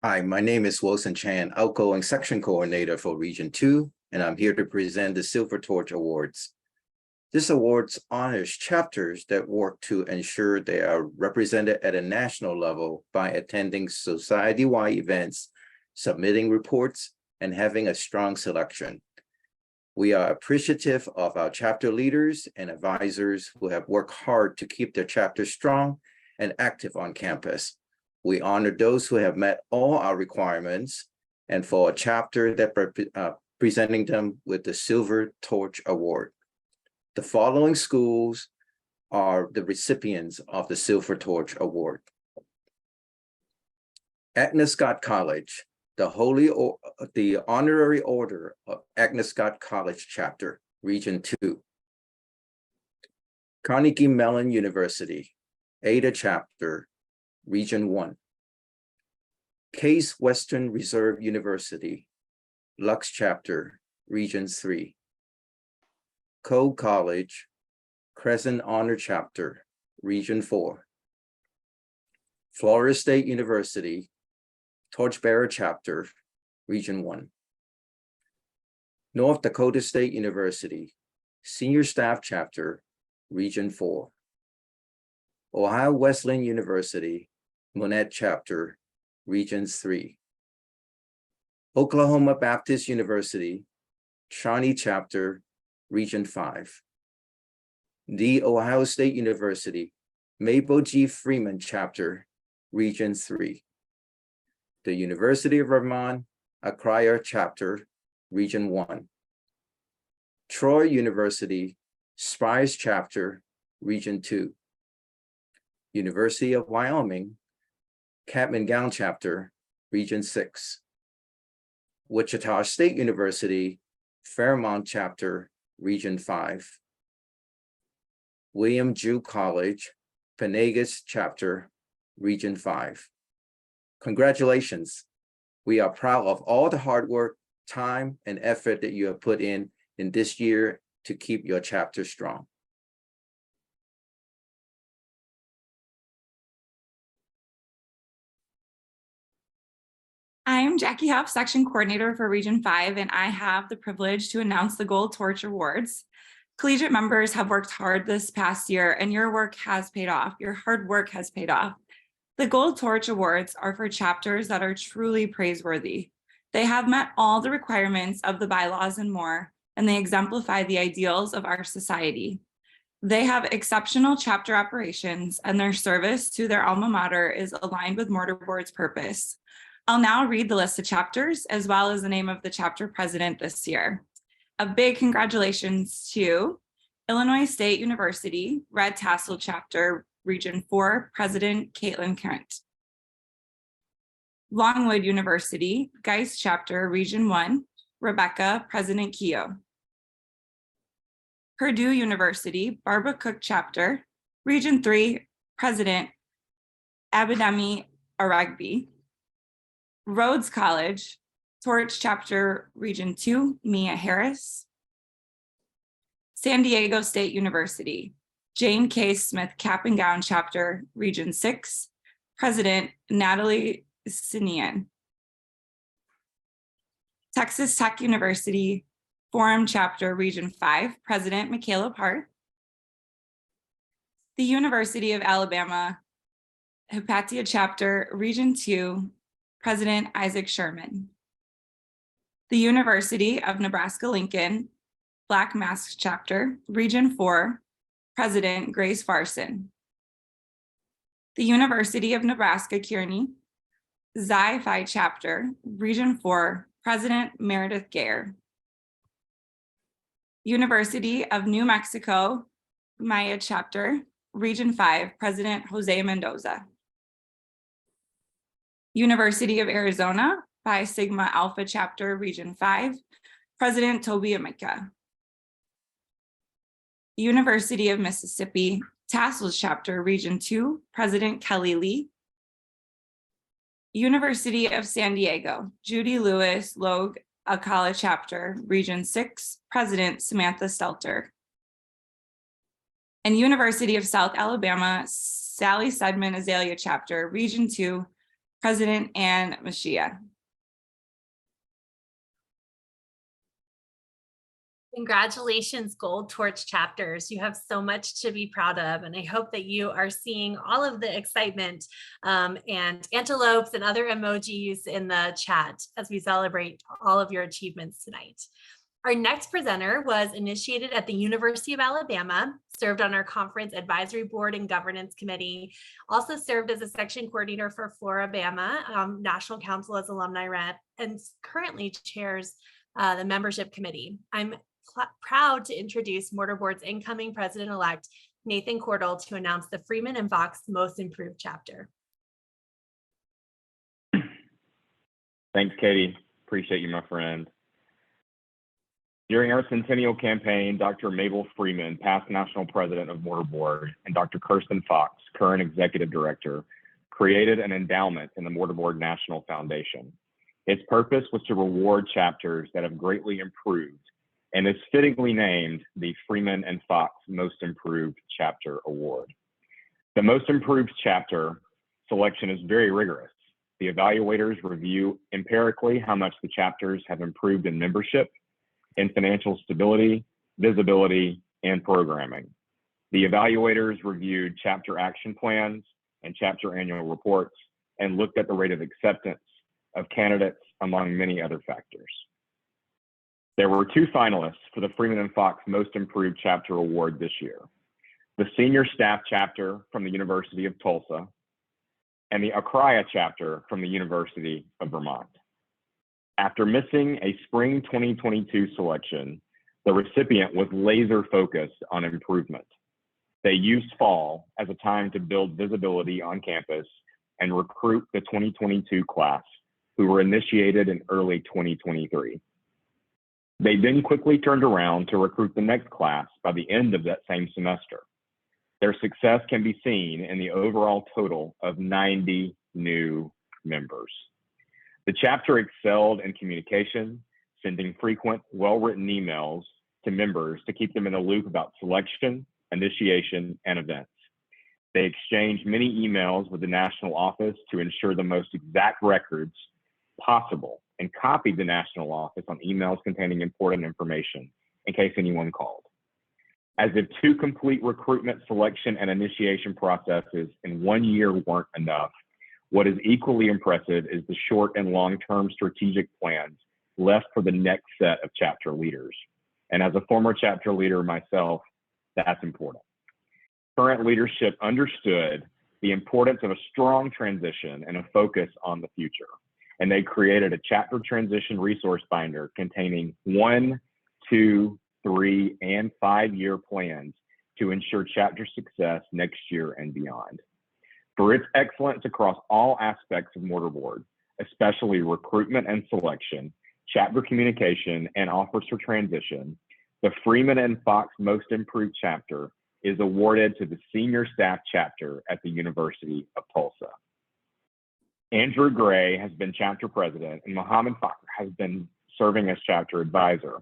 Hi, my name is Wilson Chan, outgoing section coordinator for Region 2, and I'm here to present the Silver Torch Awards. This awards honors chapters that work to ensure they are represented at a national level by attending society-wide events, submitting reports, and having a strong selection. We are appreciative of our chapter leaders and advisors who have worked hard to keep their chapters strong and active on campus. We honor those who have met all our requirements, and for a chapter that presenting them with the Silver Torch Award. The following schools are the recipients of the Silver Torch Award. Agnes Scott College, the Honorary Order of Agnes Scott College Chapter, Region 2. Carnegie Mellon University, Ada Chapter, Region 1. Case Western Reserve University, Lux Chapter, Region 3. Cole College, Crescent Honor Chapter, Region 4. Florida State University, Torchbearer Chapter, Region 1. North Dakota State University, Senior Staff Chapter, Region 4. Ohio Wesleyan University, Monette Chapter, Regions 3. Oklahoma Baptist University, Shawnee Chapter, Region 5. The Ohio State University, Maple G. Freeman Chapter, Region 3. The University of Vermont, Accra Chapter, Region 1. Troy University, Spires Chapter, Region 2. University of Wyoming, Cadman Gown Chapter, Region 6. Wichita State University, Fairmont Chapter, Region 5. William Drew College, Penegos Chapter, Region 5. Congratulations. We are proud of all the hard work, time, and effort that you have put in this year to keep your chapter strong. I'm Jackie Huff, Section Coordinator for Region 5, and I have the privilege to announce the Gold Torch Awards. Collegiate members have worked hard this past year, and your work has paid off. Your hard work has paid off. The Gold Torch Awards are for chapters that are truly praiseworthy. They have met all the requirements of the bylaws and more, and they exemplify the ideals of our society. They have exceptional chapter operations, and their service to their alma mater is aligned with Mortar Board's purpose. I'll now read the list of chapters as well as the name of the chapter president this year. A big congratulations to Illinois State University, Red Tassel Chapter, Region 4, President Caitlin Kent. Longwood University, Geist Chapter, Region 1, Rebecca, President Keogh. Purdue University, Barbara Cook Chapter, Region 3, President Abidemi Aragbi. Rhodes College, Torch Chapter, Region 2, Mia Harris. San Diego State University, Jane K. Smith Cap and Gown Chapter, Region 6, President Natalie Sinian. Texas Tech University, Forum Chapter, Region 5, President Michaela Part. The University of Alabama, Hypatia Chapter, Region 2, President Isaac Sherman. The University of Nebraska-Lincoln, Black Mask Chapter, Region 4, President Grace Farson. The University of Nebraska-Kearney, Xi Phi Chapter, Region 4, President Meredith Gare. University of New Mexico, Maya Chapter, Region 5, President Jose Mendoza. University of Arizona, Phi Sigma Alpha Chapter, Region 5, President Toby Emeka. University of Mississippi, Tassels Chapter, Region 2, President Kelly Lee. University of San Diego, Judy Lewis Logue Akala Chapter, Region 6, President Samantha Stelter. And University of South Alabama, Sally Sedman Azalea Chapter, Region 2, President Ann Mashia. Congratulations, Gold Torch chapters. You have so much to be proud of, and I hope that you are seeing all of the excitement and antelopes and other emojis in the chat as we celebrate all of your achievements tonight. Our next presenter was initiated at the University of Alabama, served on our conference advisory board and governance committee, also served as a section coordinator for Floribama National Council as alumni rep, and currently chairs the membership committee. I'm proud to introduce Mortar Board's incoming president-elect, Nathan Cordell, to announce the Freeman and Fox Most Improved Chapter. Thanks, Katie. Appreciate you, my friend. During our centennial campaign, Dr. Mabel Freeman, past national president of Mortar Board, and Dr. Kirsten Fox, current executive director, created an endowment in the Mortar Board National Foundation. Its purpose was to reward chapters that have greatly improved and is fittingly named the Freeman and Fox Most Improved Chapter Award. The Most Improved Chapter selection is very rigorous. The evaluators review empirically how much the chapters have improved in membership, in financial stability, visibility, and programming. The evaluators reviewed chapter action plans and chapter annual reports and looked at the rate of acceptance of candidates, among many other factors. There were two finalists for the Freeman and Fox Most Improved Chapter Award this year: the Senior Staff Chapter from the University of Tulsa and the Acraya Chapter from the University of Vermont. After missing a spring 2022 selection, the recipient was laser focused on improvement. They used fall as a time to build visibility on campus and recruit the 2022 class, who were initiated in early 2023. They then quickly turned around to recruit the next class by the end of that same semester. Their success can be seen in the overall total of 90 new members. The chapter excelled in communication, sending frequent, well-written emails to members to keep them in the loop about selection, initiation, and events. They exchanged many emails with the national office to ensure the most exact records possible, and copied the national office on emails containing important information in case anyone called. As if two complete recruitment, selection, and initiation processes in 1 year weren't enough, what is equally impressive is the short and long-term strategic plans left for the next set of chapter leaders. And as a former chapter leader myself, that's important. Current leadership understood the importance of a strong transition and a focus on the future, and they created a chapter transition resource binder containing 1, 2, 3, and 5-year plans to ensure chapter success next year and beyond. For its excellence across all aspects of Mortarboard, especially recruitment and selection, chapter communication, and offers for transition, the Freeman and Fox Most Improved Chapter is awarded to the Senior Staff Chapter at the University of Tulsa. Andrew Gray has been chapter president and Mohammed Fakr has been serving as chapter advisor.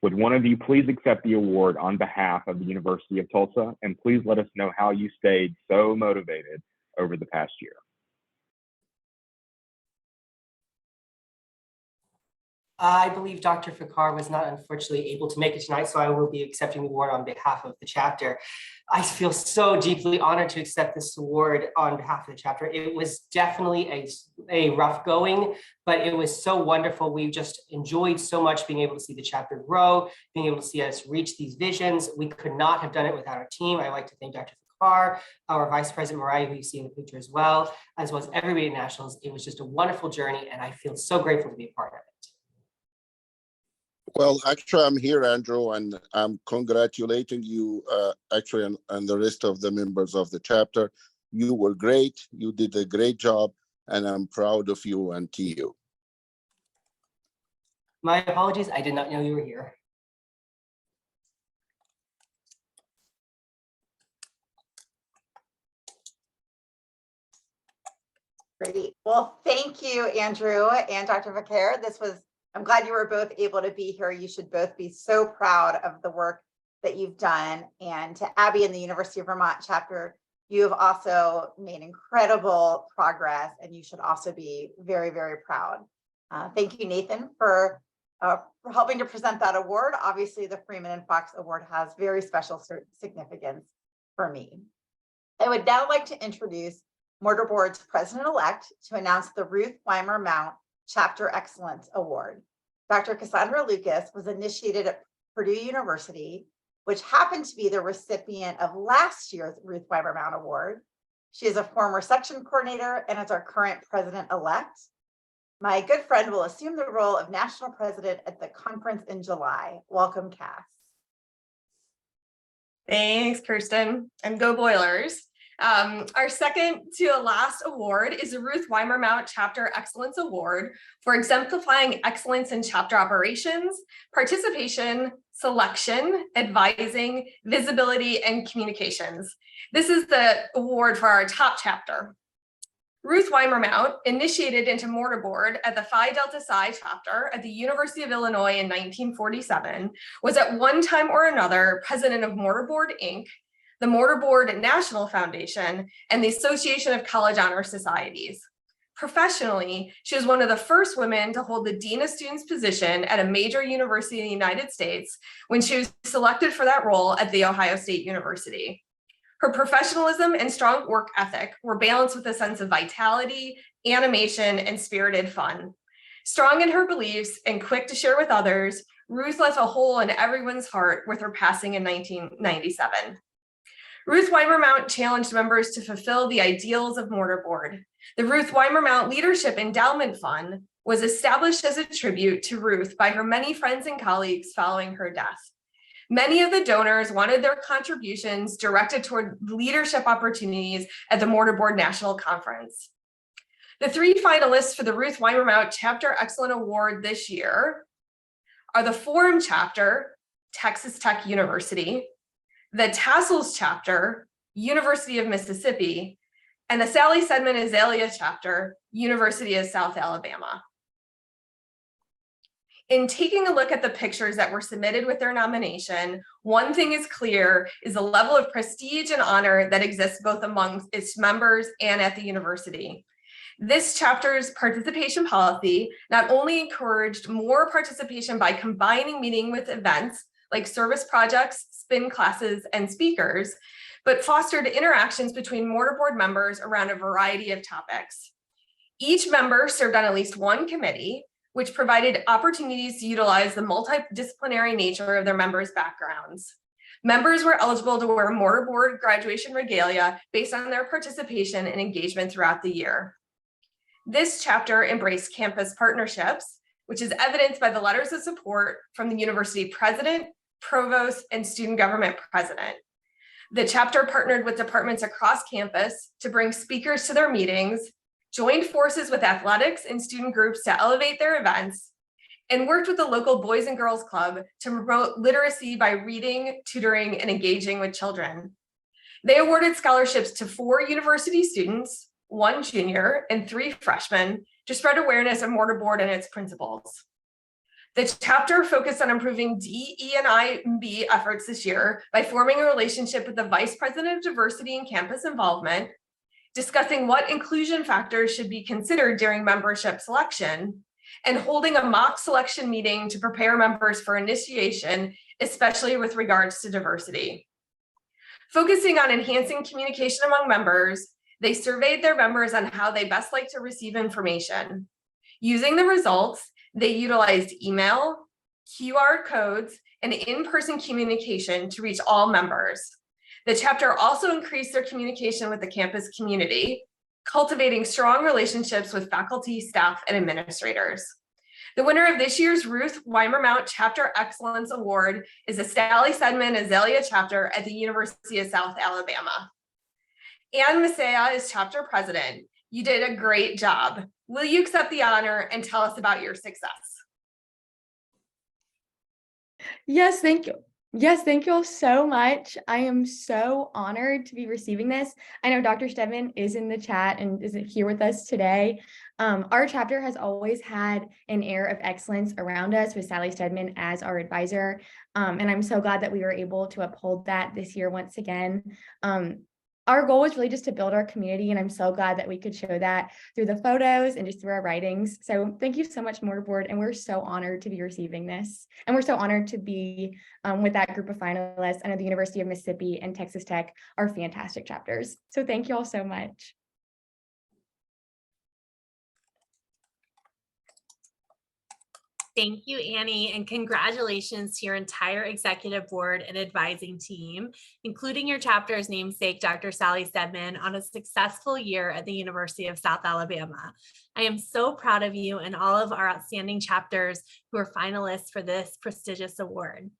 Would one of you please accept the award on behalf of the University of Tulsa, and please let us know how you stayed so motivated over the past year. I believe Dr. Fakar was not unfortunately able to make it tonight, so I will be accepting the award on behalf of the chapter. I feel so deeply honored to accept this award on behalf of the chapter. It was definitely a rough going, but it was so wonderful. We've just enjoyed so much being able to see the chapter grow, being able to see us reach these visions. We could not have done it without our team. I'd like to thank Dr. Fakar, our Vice President Mariah, who you see in the picture as well as everybody at Nationals. It was just a wonderful journey, and I feel so grateful to be a part of it. Well, actually, I'm here, Andrew, and I'm congratulating you actually and the rest of the members of the chapter. You were great. You did a great job, and I'm proud of you and to you. My apologies. I did not know you were here. Great. Well, thank you, Andrew and Dr. Fakar. I'm glad you were both able to be here. You should both be so proud of the work that you've done. And to Abby and the University of Vermont chapter, you have also made incredible progress, and you should also be very, very proud. Thank you, Nathan, for helping to present that award. Obviously, the Freeman and Fox Award has very special significance for me. I would now like to introduce Mortarboard's president-elect to announce the Ruth Weimer Mount Chapter Excellence Award. Dr. Cassandra Lucas was initiated at Purdue University, which happened to be the recipient of last year's Ruth Weimer Mount Award. She is a former section coordinator and is our current president-elect. My good friend will assume the role of national president at the conference in July. Welcome, Cass. Thanks, Kirsten, and go Boilers. Our second to last award is the Ruth Weimer Mount Chapter Excellence Award for exemplifying excellence in chapter operations, participation, selection, advising, visibility, and communications. This is the award for our top chapter. Ruth Weimer Mount, initiated into Mortarboard at the Phi Delta Psi chapter at the University of Illinois in 1947, was at one time or another president of Mortarboard, Inc., the Mortarboard National Foundation, and the Association of College Honor Societies. Professionally, she was one of the first women to hold the Dean of Students position at a major university in the United States when she was selected for that role at The Ohio State University. Her professionalism and strong work ethic were balanced with a sense of vitality, animation, and spirited fun. Strong in her beliefs and quick to share with others, Ruth left a hole in everyone's heart with her passing in 1997. Ruth Weimer Mount challenged members to fulfill the ideals of Mortarboard. The Ruth Weimer Mount Leadership Endowment Fund was established as a tribute to Ruth by her many friends and colleagues following her death. Many of the donors wanted their contributions directed toward leadership opportunities at the Mortarboard National Conference. The three finalists for the Ruth Weimer Mount Chapter Excellent Award this year are the Forum Chapter, Texas Tech University, the Tassels Chapter, University of Mississippi, and the Sally Sedman Azalea Chapter, University of South Alabama. In taking a look at the pictures that were submitted with their nomination, one thing is clear is the level of prestige and honor that exists both among its members and at the university. This chapter's participation policy not only encouraged more participation by combining meeting with events like service projects, spin classes, and speakers, but fostered interactions between Mortarboard members around a variety of topics. Each member served on at least one committee, which provided opportunities to utilize the multidisciplinary nature of their members' backgrounds. Members were eligible to wear mortarboard graduation regalia based on their participation and engagement throughout the year. This chapter embraced campus partnerships, which is evidenced by the letters of support from the university president, provost, and student government president. The chapter partnered with departments across campus to bring speakers to their meetings, joined forces with athletics and student groups to elevate their events, and worked with the local Boys and Girls Club to promote literacy by reading, tutoring, and engaging with children. They awarded scholarships to 4 university students, 1 junior, and 3 freshmen to spread awareness of mortarboard and its principles. The chapter focused on improving DE&IB efforts this year by forming a relationship with the Vice President of Diversity and Campus Involvement, discussing what inclusion factors should be considered during membership selection, and holding a mock selection meeting to prepare members for initiation, especially with regards to diversity. Focusing on enhancing communication among members, they surveyed their members on how they best like to receive information. Using the results, they utilized email, QR codes, and in-person communication to reach all members. The chapter also increased their communication with the campus community, cultivating strong relationships with faculty, staff, and administrators. The winner of this year's Ruth Weimer Mount Chapter Excellence Award is the Sally Sedman Azalea chapter at the University of South Alabama. Ann Messiah is chapter president. You did a great job. Will you accept the honor and tell us about your success? Yes, thank you. Yes, thank you all so much. I am so honored to be receiving this. I know Dr. Stedman is in the chat and isn't here with us today. Our chapter has always had an air of excellence around us with Sally Stedman as our advisor. And I'm so glad that we were able to uphold that this year once again. Our goal was really just to build our community, and I'm so glad that we could show that through the photos and just through our writings. So thank you so much, Mortarboard, and we're so honored to be receiving this. And we're so honored to be with that group of finalists. I know the University of Mississippi and Texas Tech are fantastic chapters. So thank you all so much. Thank you, Annie, and congratulations to your entire executive board and advising team, including your chapter's namesake, Dr. Sally Stedman, on a successful year at the University of South Alabama. I am so proud of you and all of our outstanding chapters who are finalists for this prestigious award.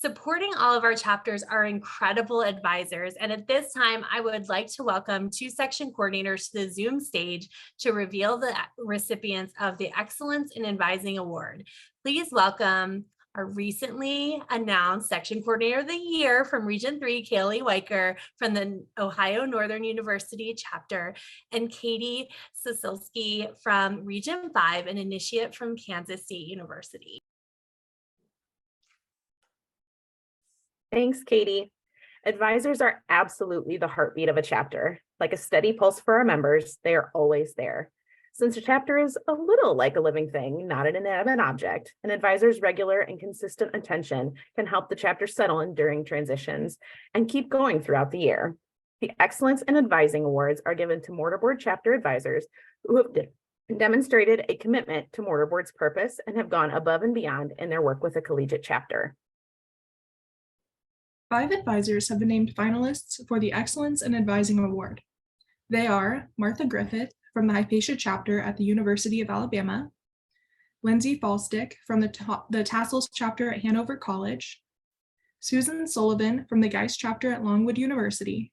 Supporting all of our chapters are incredible advisors. And at this time, I would like to welcome 2 section coordinators to the Zoom stage to reveal the recipients of the Excellence in Advising Award. Please welcome our recently announced Section Coordinator of the Year from Region 3, Kaylee Weicker from the Ohio Northern University chapter, and Katie Sosilski from Region 5, an initiate from Kansas State University. Thanks, Katie. Advisors are absolutely the heartbeat of a chapter. Like a steady pulse for our members, they are always there. Since a chapter is a little like a living thing, not an inanimate object, an advisor's regular and consistent attention can help the chapter settle in during transitions and keep going throughout the year. The Excellence in Advising Awards are given to Mortarboard chapter advisors who have demonstrated a commitment to Mortarboard's purpose and have gone above and beyond in their work with a collegiate chapter. 5 advisors have been named finalists for the Excellence in Advising Award. They are Martha Griffith from the Hypatia chapter at the University of Alabama, Lindsay Falstick from the Tassels chapter at Hanover College, Susan Sullivan from the Geist chapter at Longwood University,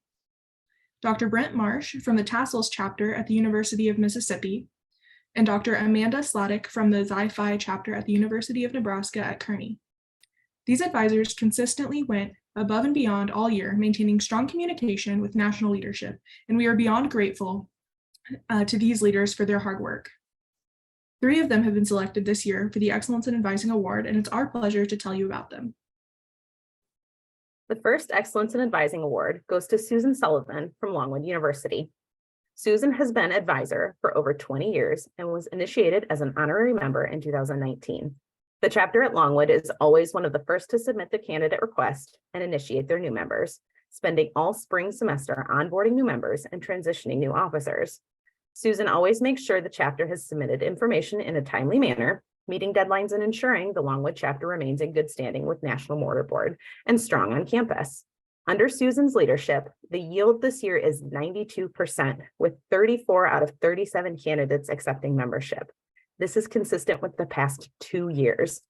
Dr. Brent Marsh from the Tassels chapter at the University of Mississippi, and Dr. Amanda Sladek from the Xi Phi chapter at the University of Nebraska at Kearney. These advisors consistently went above and beyond all year, maintaining strong communication with national leadership, and we are beyond grateful to these leaders for their hard work. 3 of them have been selected this year for the Excellence in Advising Award, and it's our pleasure to tell you about them. The first Excellence in Advising Award goes to Susan Sullivan from Longwood University. Susan has been advisor for over 20 years and was initiated as an honorary member in 2019. The chapter at Longwood is always one of the first to submit the candidate request and initiate their new members, spending all spring semester onboarding new members and transitioning new officers. Susan always makes sure the chapter has submitted information in a timely manner, meeting deadlines and ensuring the Longwood chapter remains in good standing with National Mortar Board and strong on campus. Under Susan's leadership, the yield this year is 92%, with 34 out of 37 candidates accepting membership. This is consistent with the past 2 years.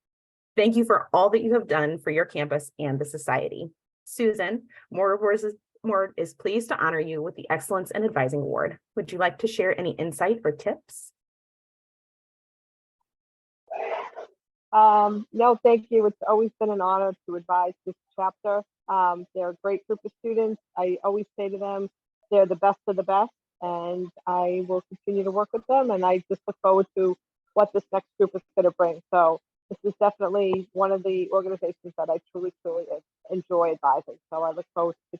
Thank you for all that you have done for your campus and the society. Susan, Mortar Board is pleased to honor you with the Excellence in Advising Award. Would you like to share any insight or tips? No, thank you. It's always been an honor to advise this chapter. They're a great group of students. I always say to them, they're the best of the best, and I will continue to work with them. And I just look forward to what this next group is going to bring. So this is definitely one of the organizations that I truly enjoy advising. So I look forward to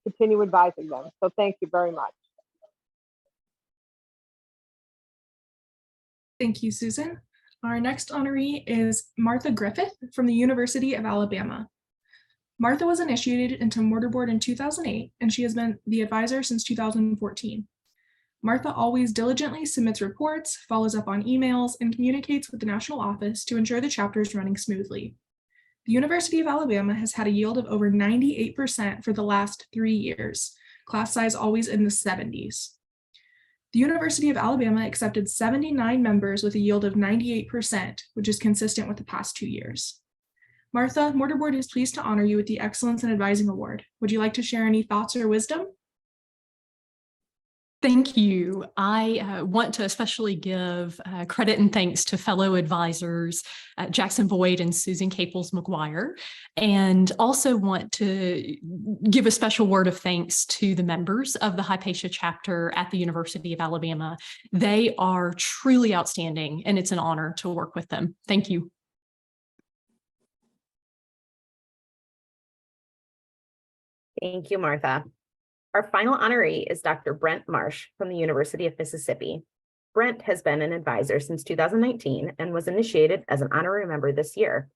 continue advising them. So thank you very much. Thank you, Susan. Our next honoree is Martha Griffith from the University of Alabama. Martha was initiated into Mortar Board in 2008, and she has been the advisor since 2014. Martha always diligently submits reports, follows up on emails, and communicates with the national office to ensure the chapter is running smoothly. The University of Alabama has had a yield of over 98% for the last 3 years, class size always in the 70s. The University of Alabama accepted 79 members with a yield of 98%, which is consistent with the past 2 years. Martha, Mortar Board is pleased to honor you with the Excellence in Advising Award. Would you like to share any thoughts or wisdom? Thank you. I want to especially give credit and thanks to fellow advisors, Jackson Boyd and Susan Caples McGuire, and also want to give a special word of thanks to the members of the Hypatia chapter at the University of Alabama. They are truly outstanding, and it's an honor to work with them. Thank you. Thank you, Martha. Our final honoree is Dr. Brent Marsh from the University of Mississippi. Brent has been an advisor since 2019 and was initiated as an honorary member this year.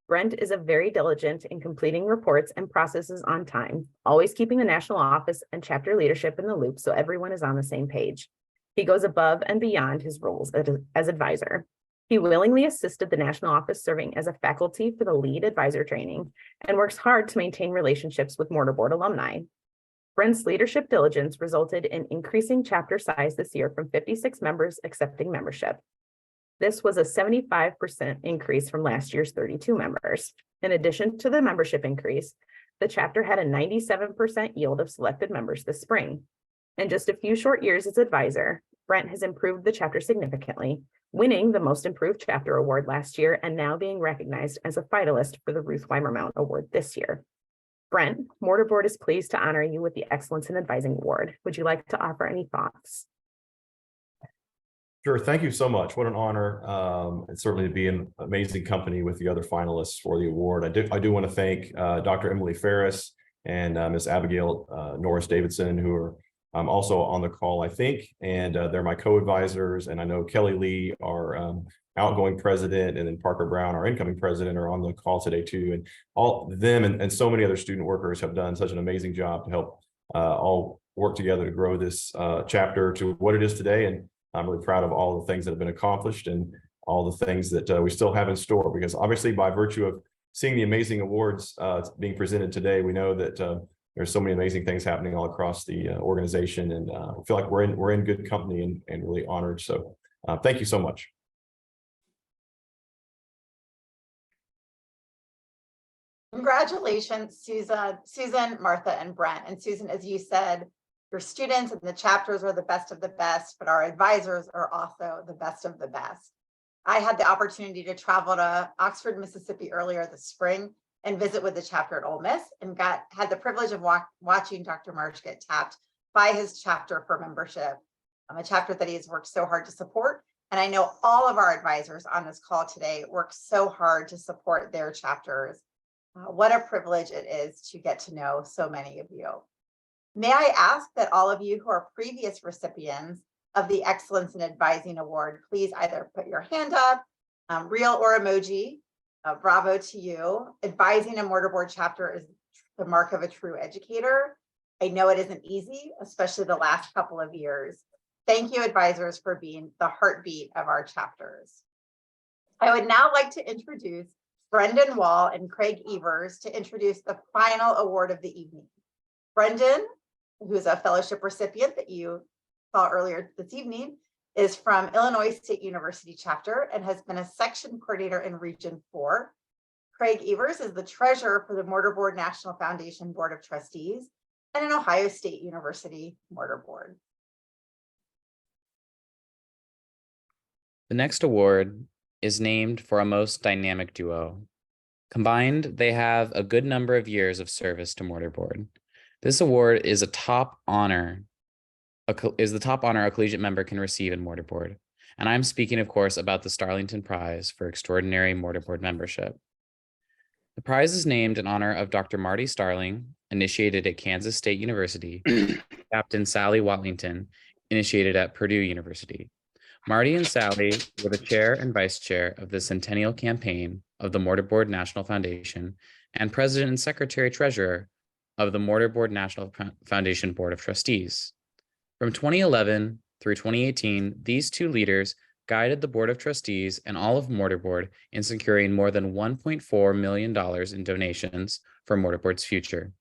Brent is very diligent in completing reports and processes on time, always keeping the national office and chapter leadership in the loop so everyone is on the same page. He goes above and beyond his roles as advisor. He willingly assisted the national office serving as a faculty for the lead advisor training and works hard to maintain relationships with Mortar Board alumni. Brent's leadership diligence resulted in increasing chapter size this year from 56 members accepting membership. This was a 75% increase from last year's 32 members. In addition to the membership increase, the chapter had a 97% yield of selected members this spring. In just a few short years as advisor, Brent has improved the chapter significantly, winning the Most Improved Chapter Award last year and now being recognized as a finalist for the Ruth Weimer Mount Award this year. Brent, Mortar Board is pleased to honor you with the Excellence in Advising Award. Would you like to offer any thoughts? Sure. Thank you so much. What an honor. And certainly to be in amazing company with the other finalists for the award. I do want to thank Dr. Emily Ferris and Ms. Abigail Norris Davidson, who are also on the call, I think, and they're my co-advisors. And I know Kelly Lee, our outgoing president, and then Parker Brown, our incoming president, are on the call today too. And all them and so many other student workers have done such an amazing job to help all work together to grow this chapter to what it is today. And I'm really proud of all the things that have been accomplished and all the things that we still have in store, because obviously by virtue of seeing the amazing awards being presented today, we know that there's so many amazing things happening all across the organization, and I feel like we're in good company and really honored. So thank you so much. Congratulations, Susan, Martha, and Brent. And Susan, as you said, your students and the chapters are the best of the best, but our advisors are also the best of the best. I had the opportunity to travel to Oxford, Mississippi earlier this spring and visit with the chapter at Ole Miss, and had the privilege of watching Dr. Marsh get tapped by his chapter for membership, a chapter that he has worked so hard to support. And I know all of our advisors on this call today work so hard to support their chapters. What a privilege it is to get to know so many of you. May I ask that all of you who are previous recipients of the Excellence in Advising Award, please either put your hand up, real or emoji. Bravo to you. Advising a Mortar Board chapter is the mark of a true educator. I know it isn't easy, especially the last couple of years. Thank you, advisors, for being the heartbeat of our chapters. I would now like to introduce Brendan Wall and Craig Evers to introduce the final award of the evening. Brendan, who is a fellowship recipient that you saw earlier this evening, is from Illinois State University chapter and has been a section coordinator in Region 4. Craig Evers is the treasurer for the Mortar Board National Foundation Board of Trustees and an Ohio State University Mortar Board. The next award is named for a most dynamic duo. Combined, they have a good number of years of service to Mortar Board. This award is the top honor a collegiate member can receive in Mortar Board. And I'm speaking, of course, about the Starlington Prize for Extraordinary Mortar Board Membership. The prize is named in honor of Dr. Marty Starling, initiated at Kansas State University, Captain Sally Watlington, initiated at Purdue University. Marty and Sally were the chair and vice chair of the Centennial Campaign of the Mortar Board National Foundation and president and secretary treasurer of the Mortar Board National Foundation Board of Trustees. From 2011 through 2018, these two leaders guided the Board of Trustees and all of Mortar Board in securing more than $1.4 million in donations for Mortar Board's future.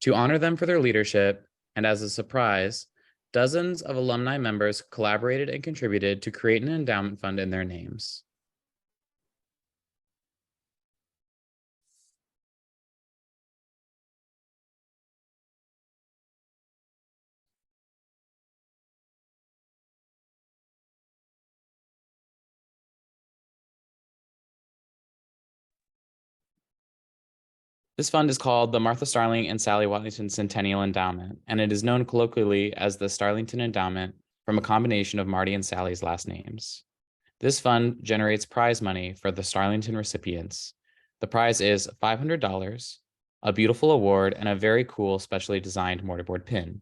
To honor them for their leadership, and as a surprise, dozens of alumni members collaborated and contributed to create an endowment fund in their names. This fund is called the Martha Starling and Sally Watlington Centennial Endowment, and it is known colloquially as the Starlington Endowment from a combination of Marty and Sally's last names. This fund generates prize money for the Starlington recipients. The prize is $500, a beautiful award, and a very cool specially designed mortarboard pin.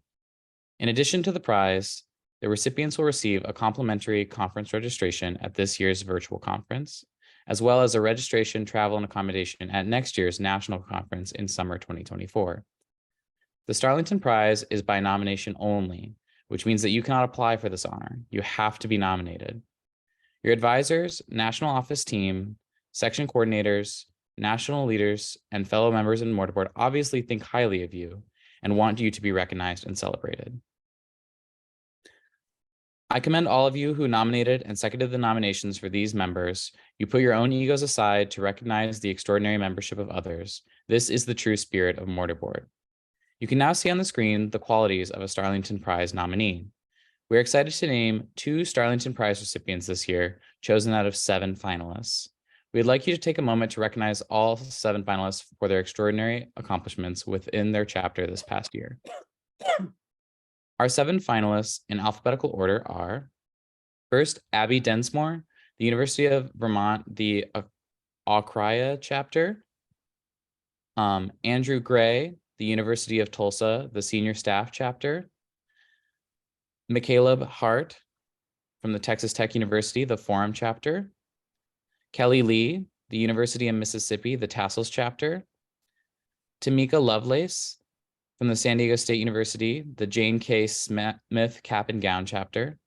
In addition to the prize, the recipients will receive a complimentary conference registration at this year's virtual conference, as well as a registration, travel, and accommodation at next year's national conference in summer 2024. The Starlington Prize is by nomination only, which means that you cannot apply for this honor. You have to be nominated. Your advisors, national office team, section coordinators, national leaders, and fellow members in Mortar Board obviously think highly of you and want you to be recognized and celebrated. I commend all of you who nominated and seconded the nominations for these members. You put your own egos aside to recognize the extraordinary membership of others. This is the true spirit of Mortar Board. You can now see on the screen the qualities of a Starlington Prize nominee. We're excited to name 2 Starlington Prize recipients this year, chosen out of 7 finalists. We'd like you to take a moment to recognize all 7 finalists for their extraordinary accomplishments within their chapter this past year. Our 7 finalists in alphabetical order are, first, Abby Densmore, the University of Vermont, the Aukraya chapter. Andrew Gray, the University of Tulsa, the senior staff chapter. McCaleb Hart from the Texas Tech University, the Forum chapter. Kelly Lee, the University of Mississippi, the Tassels chapter. Tamika Lovelace from the San Diego State University, the Jane K. Smith Cap and Gown chapter.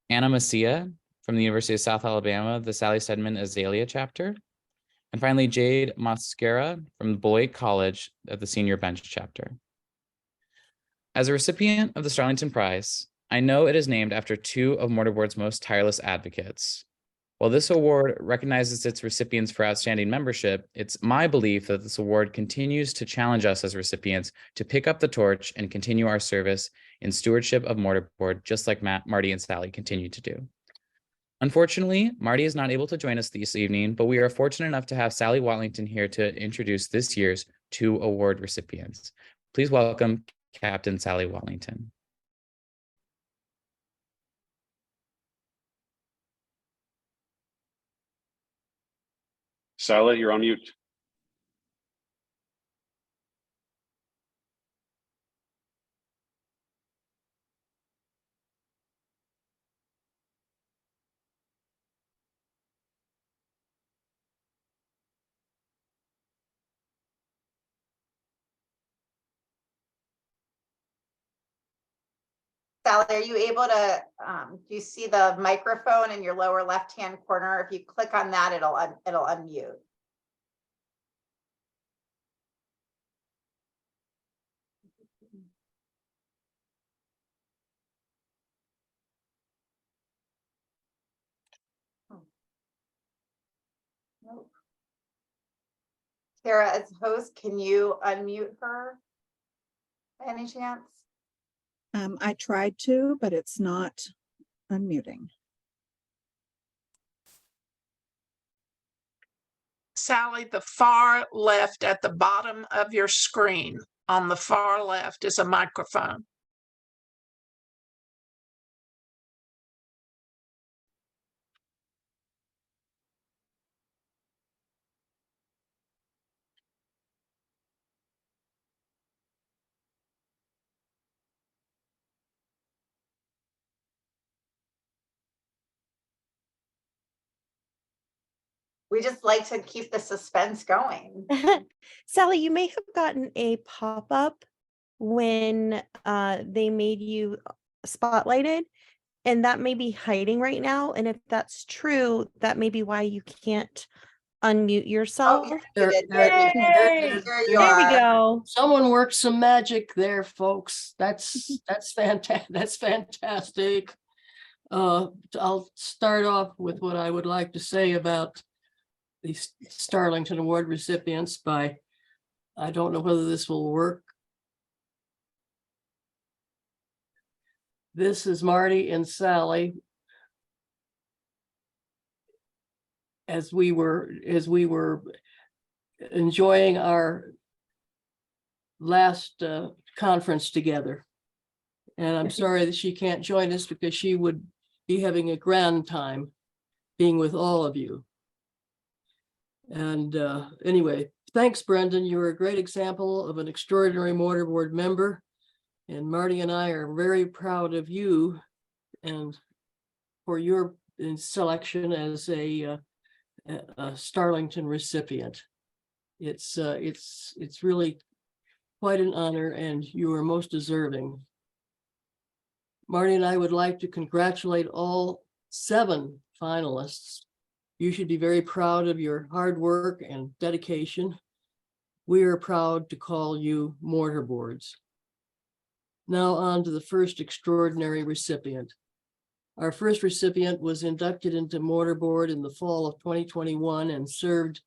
Anna Macia from the University of South Alabama, the Sally Stedman Azalea chapter. And finally, Jade Mosquera from Beloit College at the Senior Bench chapter. As a recipient of the Starlington Prize, I know it is named after 2 of Mortar Board's most tireless advocates. While this award recognizes its recipients for outstanding membership, it's my belief that this award continues to challenge us as recipients to pick up the torch and continue our service in stewardship of Mortar Board, just like Marty and Sally continue to do. Unfortunately, Marty is not able to join us this evening, but we are fortunate enough to have Sally Watlington here to introduce this year's 2 award recipients. Please welcome Captain Sally Watlington. Sally, you're on mute. Sally, are you able to, do you see the microphone in your lower left-hand corner? If you click on that, it'll unmute. Nope. Tara, as host, can you unmute her by any chance? I tried to, but it's not unmuting. Sally, the far left at the bottom of your screen, on the far left is a microphone. We just like to keep the suspense going. Sally, you may have gotten a pop-up when they made you spotlighted, and that may be hiding right now. And if that's true, that may be why you can't unmute yourself. There you There we go. Someone worked some magic there, folks. That's fantastic. That's fantastic. I'll start off with what I would like to say about the Starlington Award recipients by, I don't know whether this will work. This is Marty and Sally. As we were enjoying our last conference together. And I'm sorry that she can't join us because she would be having a grand time being with all of you. And anyway, thanks, Brendan. You were a great example of an extraordinary mortar board member. And Marty and I are very proud of you and for your selection as a Starlington recipient. It's really quite an honor, and you are most deserving. Marty and I would like to congratulate all 7 finalists. You should be very proud of your hard work and dedication. We are proud to call you mortar boards. Now on to the first extraordinary recipient. Our first recipient was inducted into mortar board in the fall of 2021 and served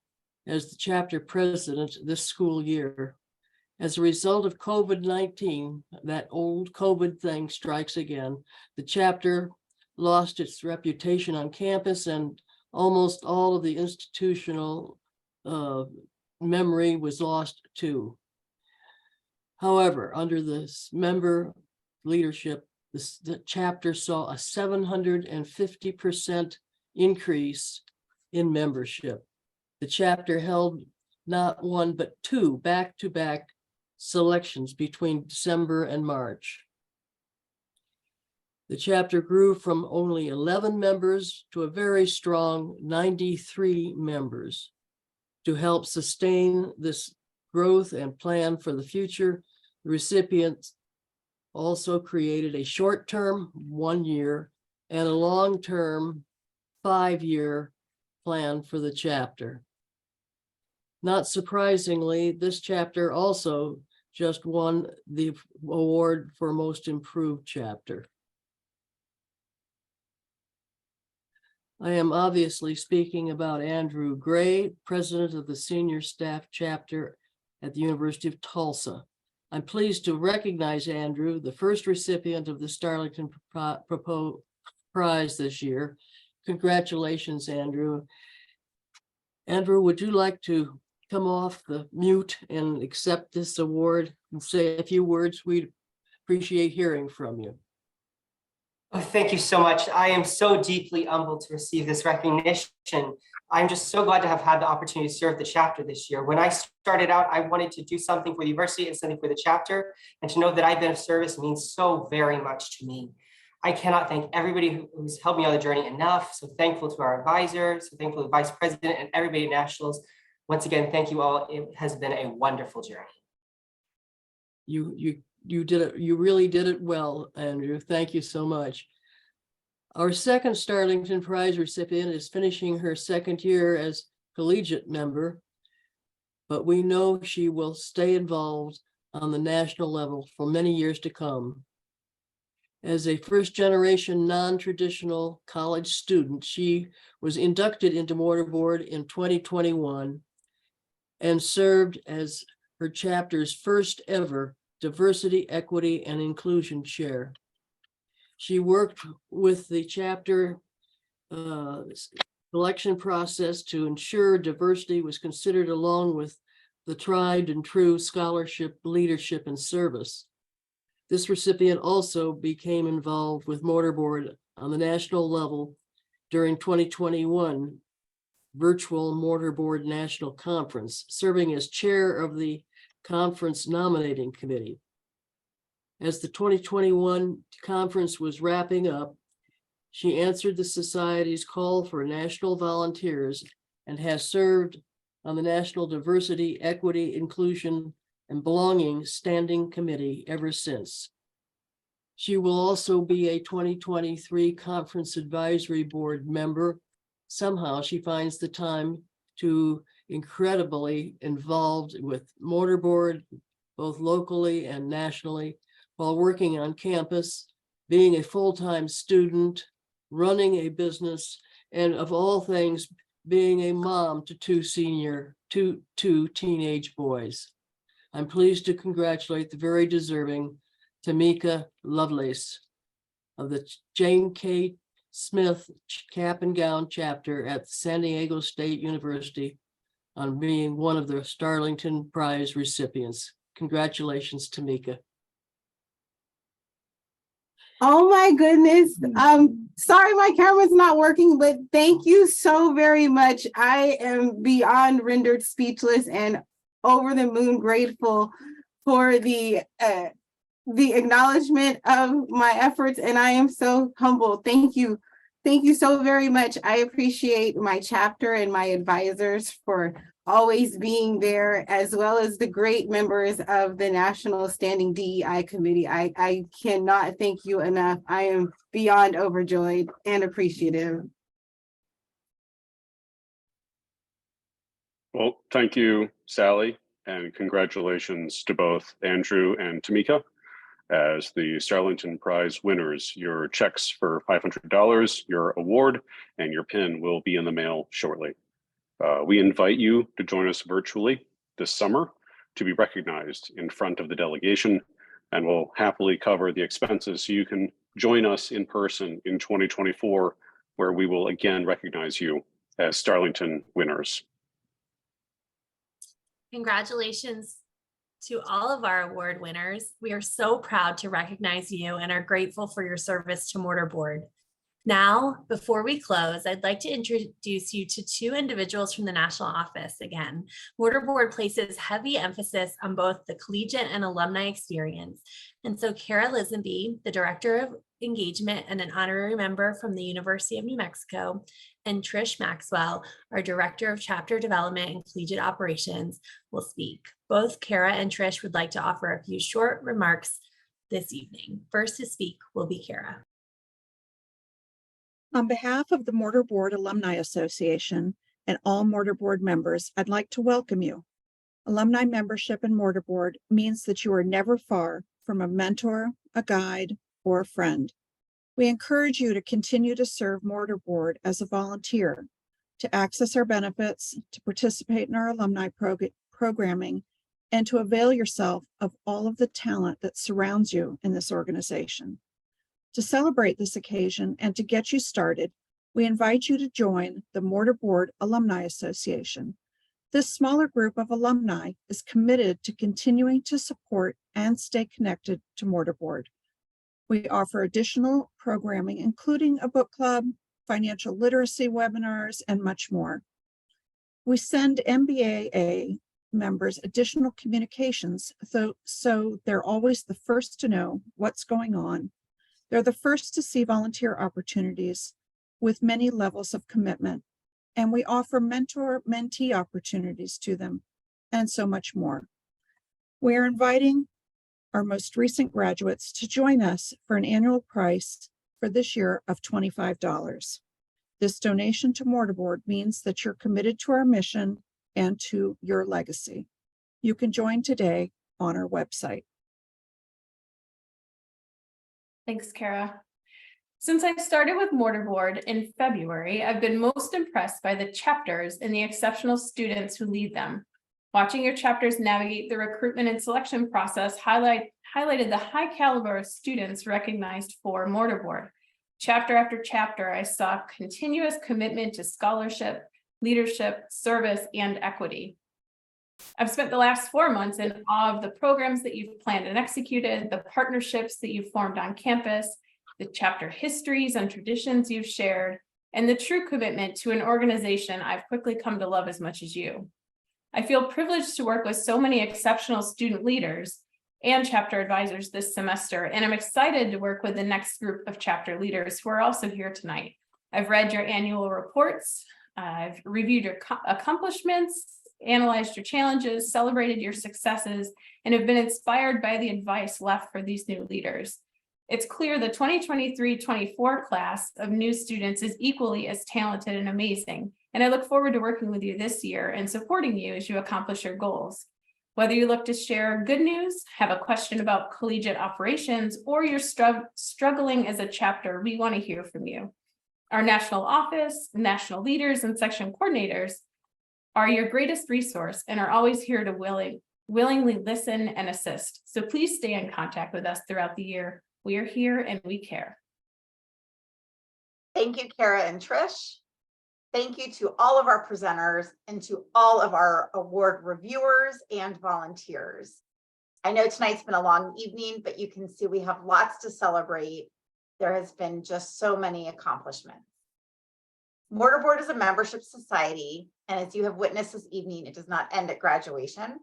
as the chapter president this school year. As a result of COVID-19, that old COVID thing strikes again. The chapter lost its reputation on campus, and almost all of the institutional memory was lost too. However, under this member leadership, the chapter saw a 750% increase in membership. The chapter held not 1, but 2 back-to-back selections between December and March. The chapter grew from only 11 members to a very strong 93 members. To help sustain this growth and plan for the future, the recipients also created a short-term 1-year and a long-term 5-year plan for the chapter. Not surprisingly, this chapter also just won the award for most improved chapter. I am obviously speaking about Andrew Gray, president of the senior staff chapter at the University of Tulsa. I'm pleased to recognize Andrew, the first recipient of the Starlington Prize this year. Congratulations, Andrew. Andrew, would you like to come off the mute and accept this award and say a few words? We'd appreciate hearing from you. Oh, thank you so much. I am so deeply humbled to receive this recognition. I'm just so glad to have had the opportunity to serve the chapter this year. When I started out, I wanted to do something for the university and something for the chapter, and to know that I've been of service means so very much to me. I cannot thank everybody who's helped me on the journey enough. So thankful to our advisor, so thankful to the vice president and everybody at Nationals. Once again, thank you all. It has been a wonderful journey. You you did it. You really did it well, Andrew. Thank you so much. Our second Starlington Prize recipient is finishing her second year as collegiate member, but we know she will stay involved on the national level for many years to come. As a first-generation non-traditional college student, she was inducted into Mortar Board in 2021 and served as her chapter's first ever Diversity, Equity, and Inclusion Chair. She worked with the chapter selection process to ensure diversity was considered along with the tried and true scholarship, leadership, and service. This recipient also became involved with Mortar Board on the national level during 2021 virtual Mortar Board National Conference, serving as chair of the conference nominating committee. As the 2021 conference was wrapping up, she answered the Society's call for national volunteers and has served on the National Diversity, Equity, Inclusion, and Belonging Standing Committee ever since. She will also be a 2023 Conference Advisory Board member. Somehow she finds the time to incredibly involved with Mortar Board, both locally and nationally, while working on campus, being a full-time student, running a business, and of all things, being a mom to two teenage boys. I'm pleased to congratulate the very deserving Tamika Lovelace of the Jane K. Smith Cap and Gown chapter at San Diego State University on being one of the Starlington Prize recipients. Congratulations, Tamika. Oh my goodness. Sorry my camera's not working, but thank you so very much. I am beyond rendered speechless and over the moon grateful for the acknowledgement of my efforts, and I am so humbled. Thank you. Thank you so very much. I appreciate my chapter and my advisors for always being there, as well as the great members of the National Standing DEI Committee. I cannot thank you enough. I am beyond overjoyed and appreciative. Well, thank you, Sally, and congratulations to both Andrew and Tamika as the Starlington Prize winners. Your checks for $500, your award, and your pin will be in the mail shortly. We invite you to join us virtually this summer to be recognized in front of the delegation, and we'll happily cover the expenses so you can join us in person in 2024, where we will again recognize you as Starlington winners. Congratulations to all of our award winners. We are so proud to recognize you and are grateful for your service to Mortar Board. Now, before we close, I'd like to introduce you to two individuals from the national office again. Mortar Board places heavy emphasis on both the collegiate and alumni experience. And so Kara Lisenby, the Director of Engagement and an honorary member from the University of New Mexico, and Trish Maxwell, our Director of Chapter Development and Collegiate Operations, will speak. Both Kara and Trish would like to offer a few short remarks this evening. First to speak will be Kara. On behalf of the Mortar Board Alumni Association and all Mortar Board members, I'd like to welcome you. Alumni membership in Mortar Board means that you are never far from a mentor, a guide, or a friend. We encourage you to continue to serve Mortar Board as a volunteer, to access our benefits, to participate in our alumni programming, and to avail yourself of all of the talent that surrounds you in this organization. To celebrate this occasion and to get you started, we invite you to join the Mortar Board Alumni Association. This smaller group of alumni is committed to continuing to support and stay connected to Mortar Board. We offer additional programming, including a book club, financial literacy webinars, and much more. We send MBAA members additional communications, so they're always the first to know what's going on. They're the first to see volunteer opportunities with many levels of commitment, and we offer mentor-mentee opportunities to them, and so much more. We are inviting our most recent graduates to join us for an annual price for this year of $25. This donation to Mortarboard means that you're committed to our mission and to your legacy. You can join today on our website. Thanks, Kara. Since I started with Mortarboard in February, I've been most impressed by the chapters and the exceptional students who lead them. Watching your chapters navigate the recruitment and selection process highlighted the high caliber of students recognized for Mortarboard. Chapter after chapter, I saw continuous commitment to scholarship, leadership, service, and equity. I've spent the last 4 months in awe of the programs that you've planned and executed, the partnerships that you've formed on campus, the chapter histories and traditions you've shared, and the true commitment to an organization I've quickly come to love as much as you. I feel privileged to work with so many exceptional student leaders and chapter advisors this semester, and I'm excited to work with the next group of chapter leaders who are also here tonight. I've read your annual reports, I've reviewed your accomplishments, analyzed your challenges, celebrated your successes, and have been inspired by the advice left for these new leaders. It's clear the 2023-24 class of new students is equally as talented and amazing, and I look forward to working with you this year and supporting you as you accomplish your goals. Whether you look to share good news, have a question about collegiate operations, or you're struggling as a chapter, we want to hear from you. Our national office, national leaders, and section coordinators are your greatest resource and are always here to willingly listen and assist. So please stay in contact with us throughout the year. We are here and we care. Thank you, Kara and Trish. Thank you to all of our presenters and to all of our award reviewers and volunteers. I know tonight's been a long evening, but you can see we have lots to celebrate. There has been just so many accomplishments. Mortarboard is a membership society, and as you have witnessed this evening, it does not end at graduation.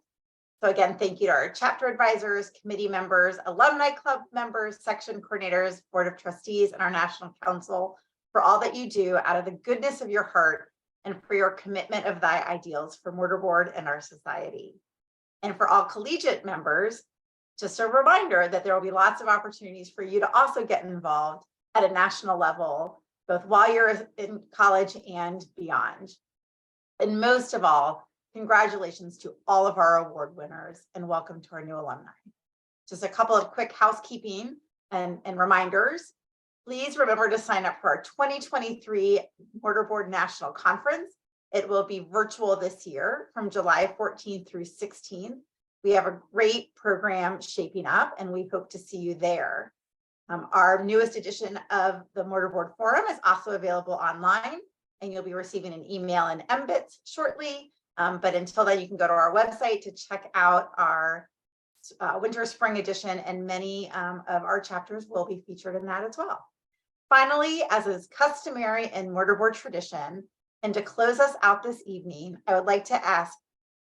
So again, thank you to our chapter advisors, committee members, alumni club members, section coordinators, board of trustees, and our national council for all that you do out of the goodness of your heart and for your commitment of thy ideals for Mortarboard and our society. And for all collegiate members, just a reminder that there will be lots of opportunities for you to also get involved at a national level, both while you're in college and beyond. And most of all, congratulations to all of our award winners and welcome to our new alumni. Just a couple of quick housekeeping and reminders. Please remember to sign up for our 2023 Mortarboard National Conference. It will be virtual this year from July 14th through 16th. We have a great program shaping up and we hope to see you there. Our newest edition of the Mortarboard Forum is also available online and you'll be receiving an email and MBITs shortly. But until then, you can go to our website to check out our winter spring edition, and many of our chapters will be featured in that as well. Finally, as is customary in Mortarboard tradition, and to close us out this evening, I would like to ask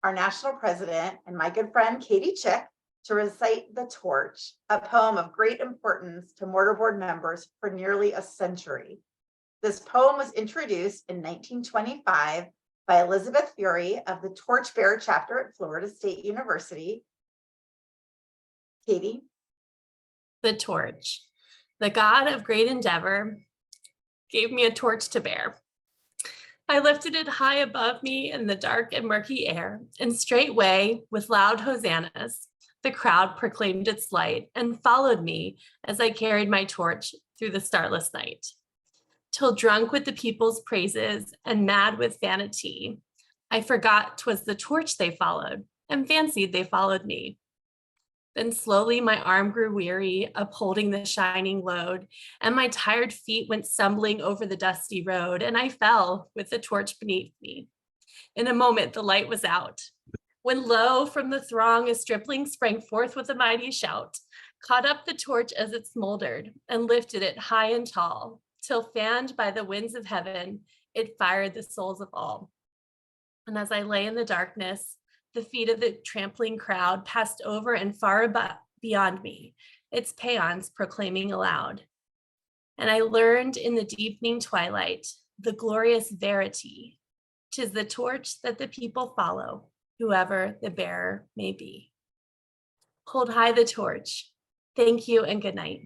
our national president and my good friend Katie Chick to recite The Torch, a poem of great importance to Mortarboard members for nearly a century. This poem was introduced in 1925 by Elizabeth Fury of the Torchbearer chapter at Florida State University. Katie. The torch. The God of great endeavor gave me a torch to bear. I lifted it high above me in the dark and murky air, and straightway, with loud hosannas, the crowd proclaimed its light and followed me as I carried my torch through the starless night. Till drunk with the people's praises and mad with vanity, I forgot 'twas the torch they followed and fancied they followed me. Then slowly my arm grew weary, upholding the shining load, and my tired feet went stumbling over the dusty road, and I fell with the torch beneath me. In a moment the light was out, when lo, from the throng a stripling sprang forth with a mighty shout, caught up the torch as it smoldered, and lifted it high and tall, till fanned by the winds of heaven, it fired the souls of all. And as I lay in the darkness, the feet of the trampling crowd passed over and far beyond me, its paeans proclaiming aloud. And I learned in the deepening twilight the glorious verity. 'Tis the torch that the people follow, whoever the bearer may be. Hold high the torch. Thank you and good night.